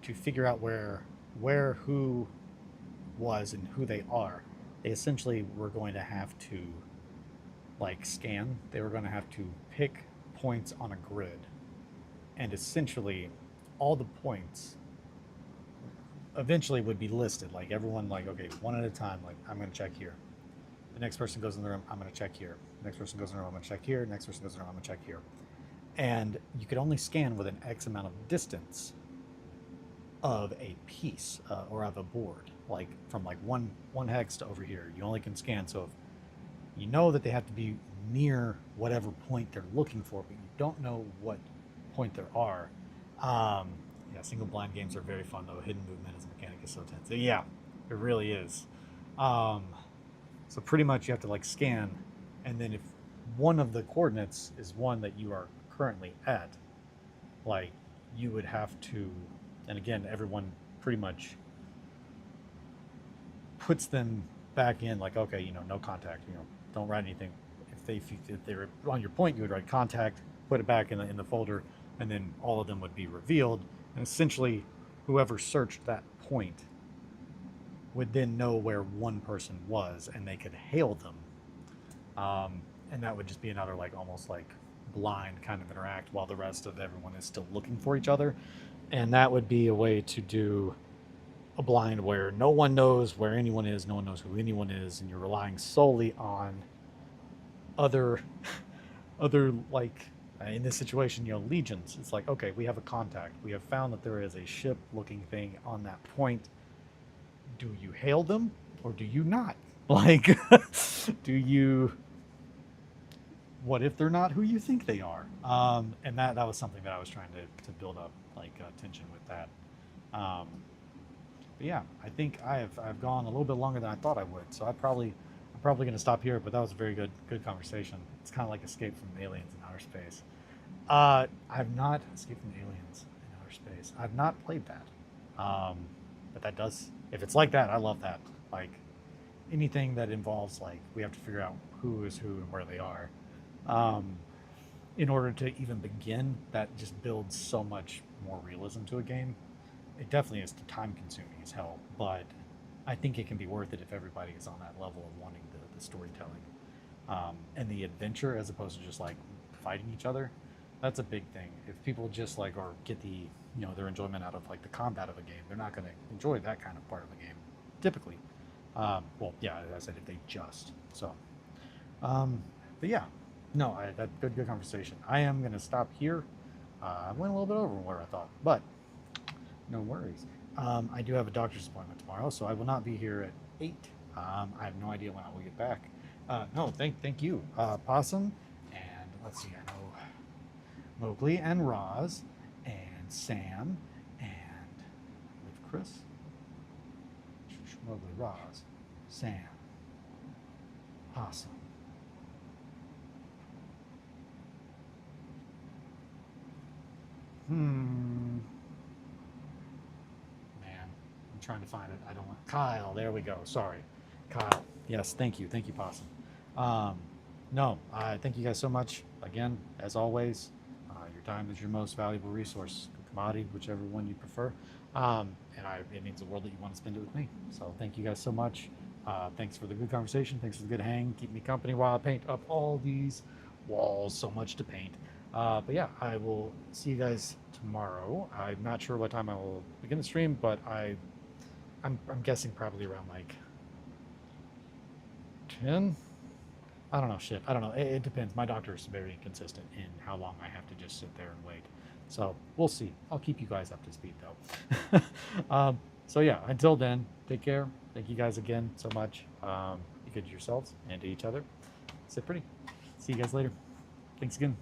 Speaker 1: to figure out where who was and who they are, they essentially were going to have to like scan. They were going to have to pick points on a grid, and essentially all the points eventually would be listed. Like everyone, like, okay, one at a time. Like, I'm going to check here. The next person goes in the room, I'm going to check here. The next person goes in the room, I'm going to check here. The next person goes in the room, I'm going to check here. And you could only scan with an X amount of distance of a piece or of a board, like from like one hex to over here. You only can scan. So if you know that they have to be near whatever point they're looking for, but you don't know what point there are. Yeah, single blind games are very fun though. Hidden movement as a mechanic is so tense. Yeah, it really is. So pretty much you have to like scan, and then if one of the coordinates is one that you are currently at, like you would have to, and again, everyone pretty much puts them back in, like, okay, no contact, don't write anything. If they're on your point, you would write contact, put it back in the folder, and then all of them would be revealed. And essentially, whoever searched that point would then know where one person was, and they could hail them. And that would just be another, like, almost like blind kind of interact while the rest of everyone is still looking for each other. And that would be a way to do a blind where no one knows where anyone is, no one knows who anyone is, and you're relying solely on other like, in this situation, legions. It's like, okay, we have a contact. We have found that there is a ship looking thing on that point. Do you hail them or do you not? Like, what if they're not who you think they are? And that was something that I was trying to build up, like, tension with that. But yeah, I think I've gone a little bit longer than I thought I would. So I'm probably going to stop here, but that was a very good conversation. It's kind of like Escape from Aliens in Outer Space. I've not Escape from Aliens in Outer Space. I've not played that. But that does, if it's like that, I love that. Like anything that involves, like, we have to figure out who is who and where they are. In order to even begin, that just builds so much more realism to a game. It definitely is time consuming as hell, but I think it can be worth it if everybody is on that level of wanting the storytelling and the adventure, as opposed to just like fighting each other. That's a big thing. If people just like, or get the their enjoyment out of like the combat of a game, they're not going to enjoy that kind of part of a game typically. Well, yeah, as I said, if they just so. But yeah, no, that good conversation. I am going to stop here. I went a little bit over where I thought, but no worries. I do have a doctor's appointment tomorrow, so I will not be here at 8. I have no idea when I will get back. No, thank you, Possum, and let's see, I know Mowgli and Roz and Sam and with Chris. Mowgli, Roz, Sam, Possum. Man, I'm trying to find it. I don't want Kyle. There we go. Sorry, Kyle. Yes, thank you, Possum. No, thank you guys so much again. As always, your time is your most valuable resource, commodity, whichever one you prefer. And it means the world that you want to spend it with me. So thank you guys so much. Thanks for the good conversation. Thanks for the good hang. Keep me company while I paint up all these walls. So much to paint. But yeah, I will see you guys tomorrow. I'm not sure what time I will begin the stream, but I'm guessing probably around like 10. I don't know. Shit. I don't know. It depends. My doctor is very inconsistent in how long I have to just sit there and wait. So we'll see. I'll keep you guys up to speed though. So yeah, until then, take care. Thank you guys again so much. Be good to yourselves and to each other. Sit pretty. See you guys later. Thanks again.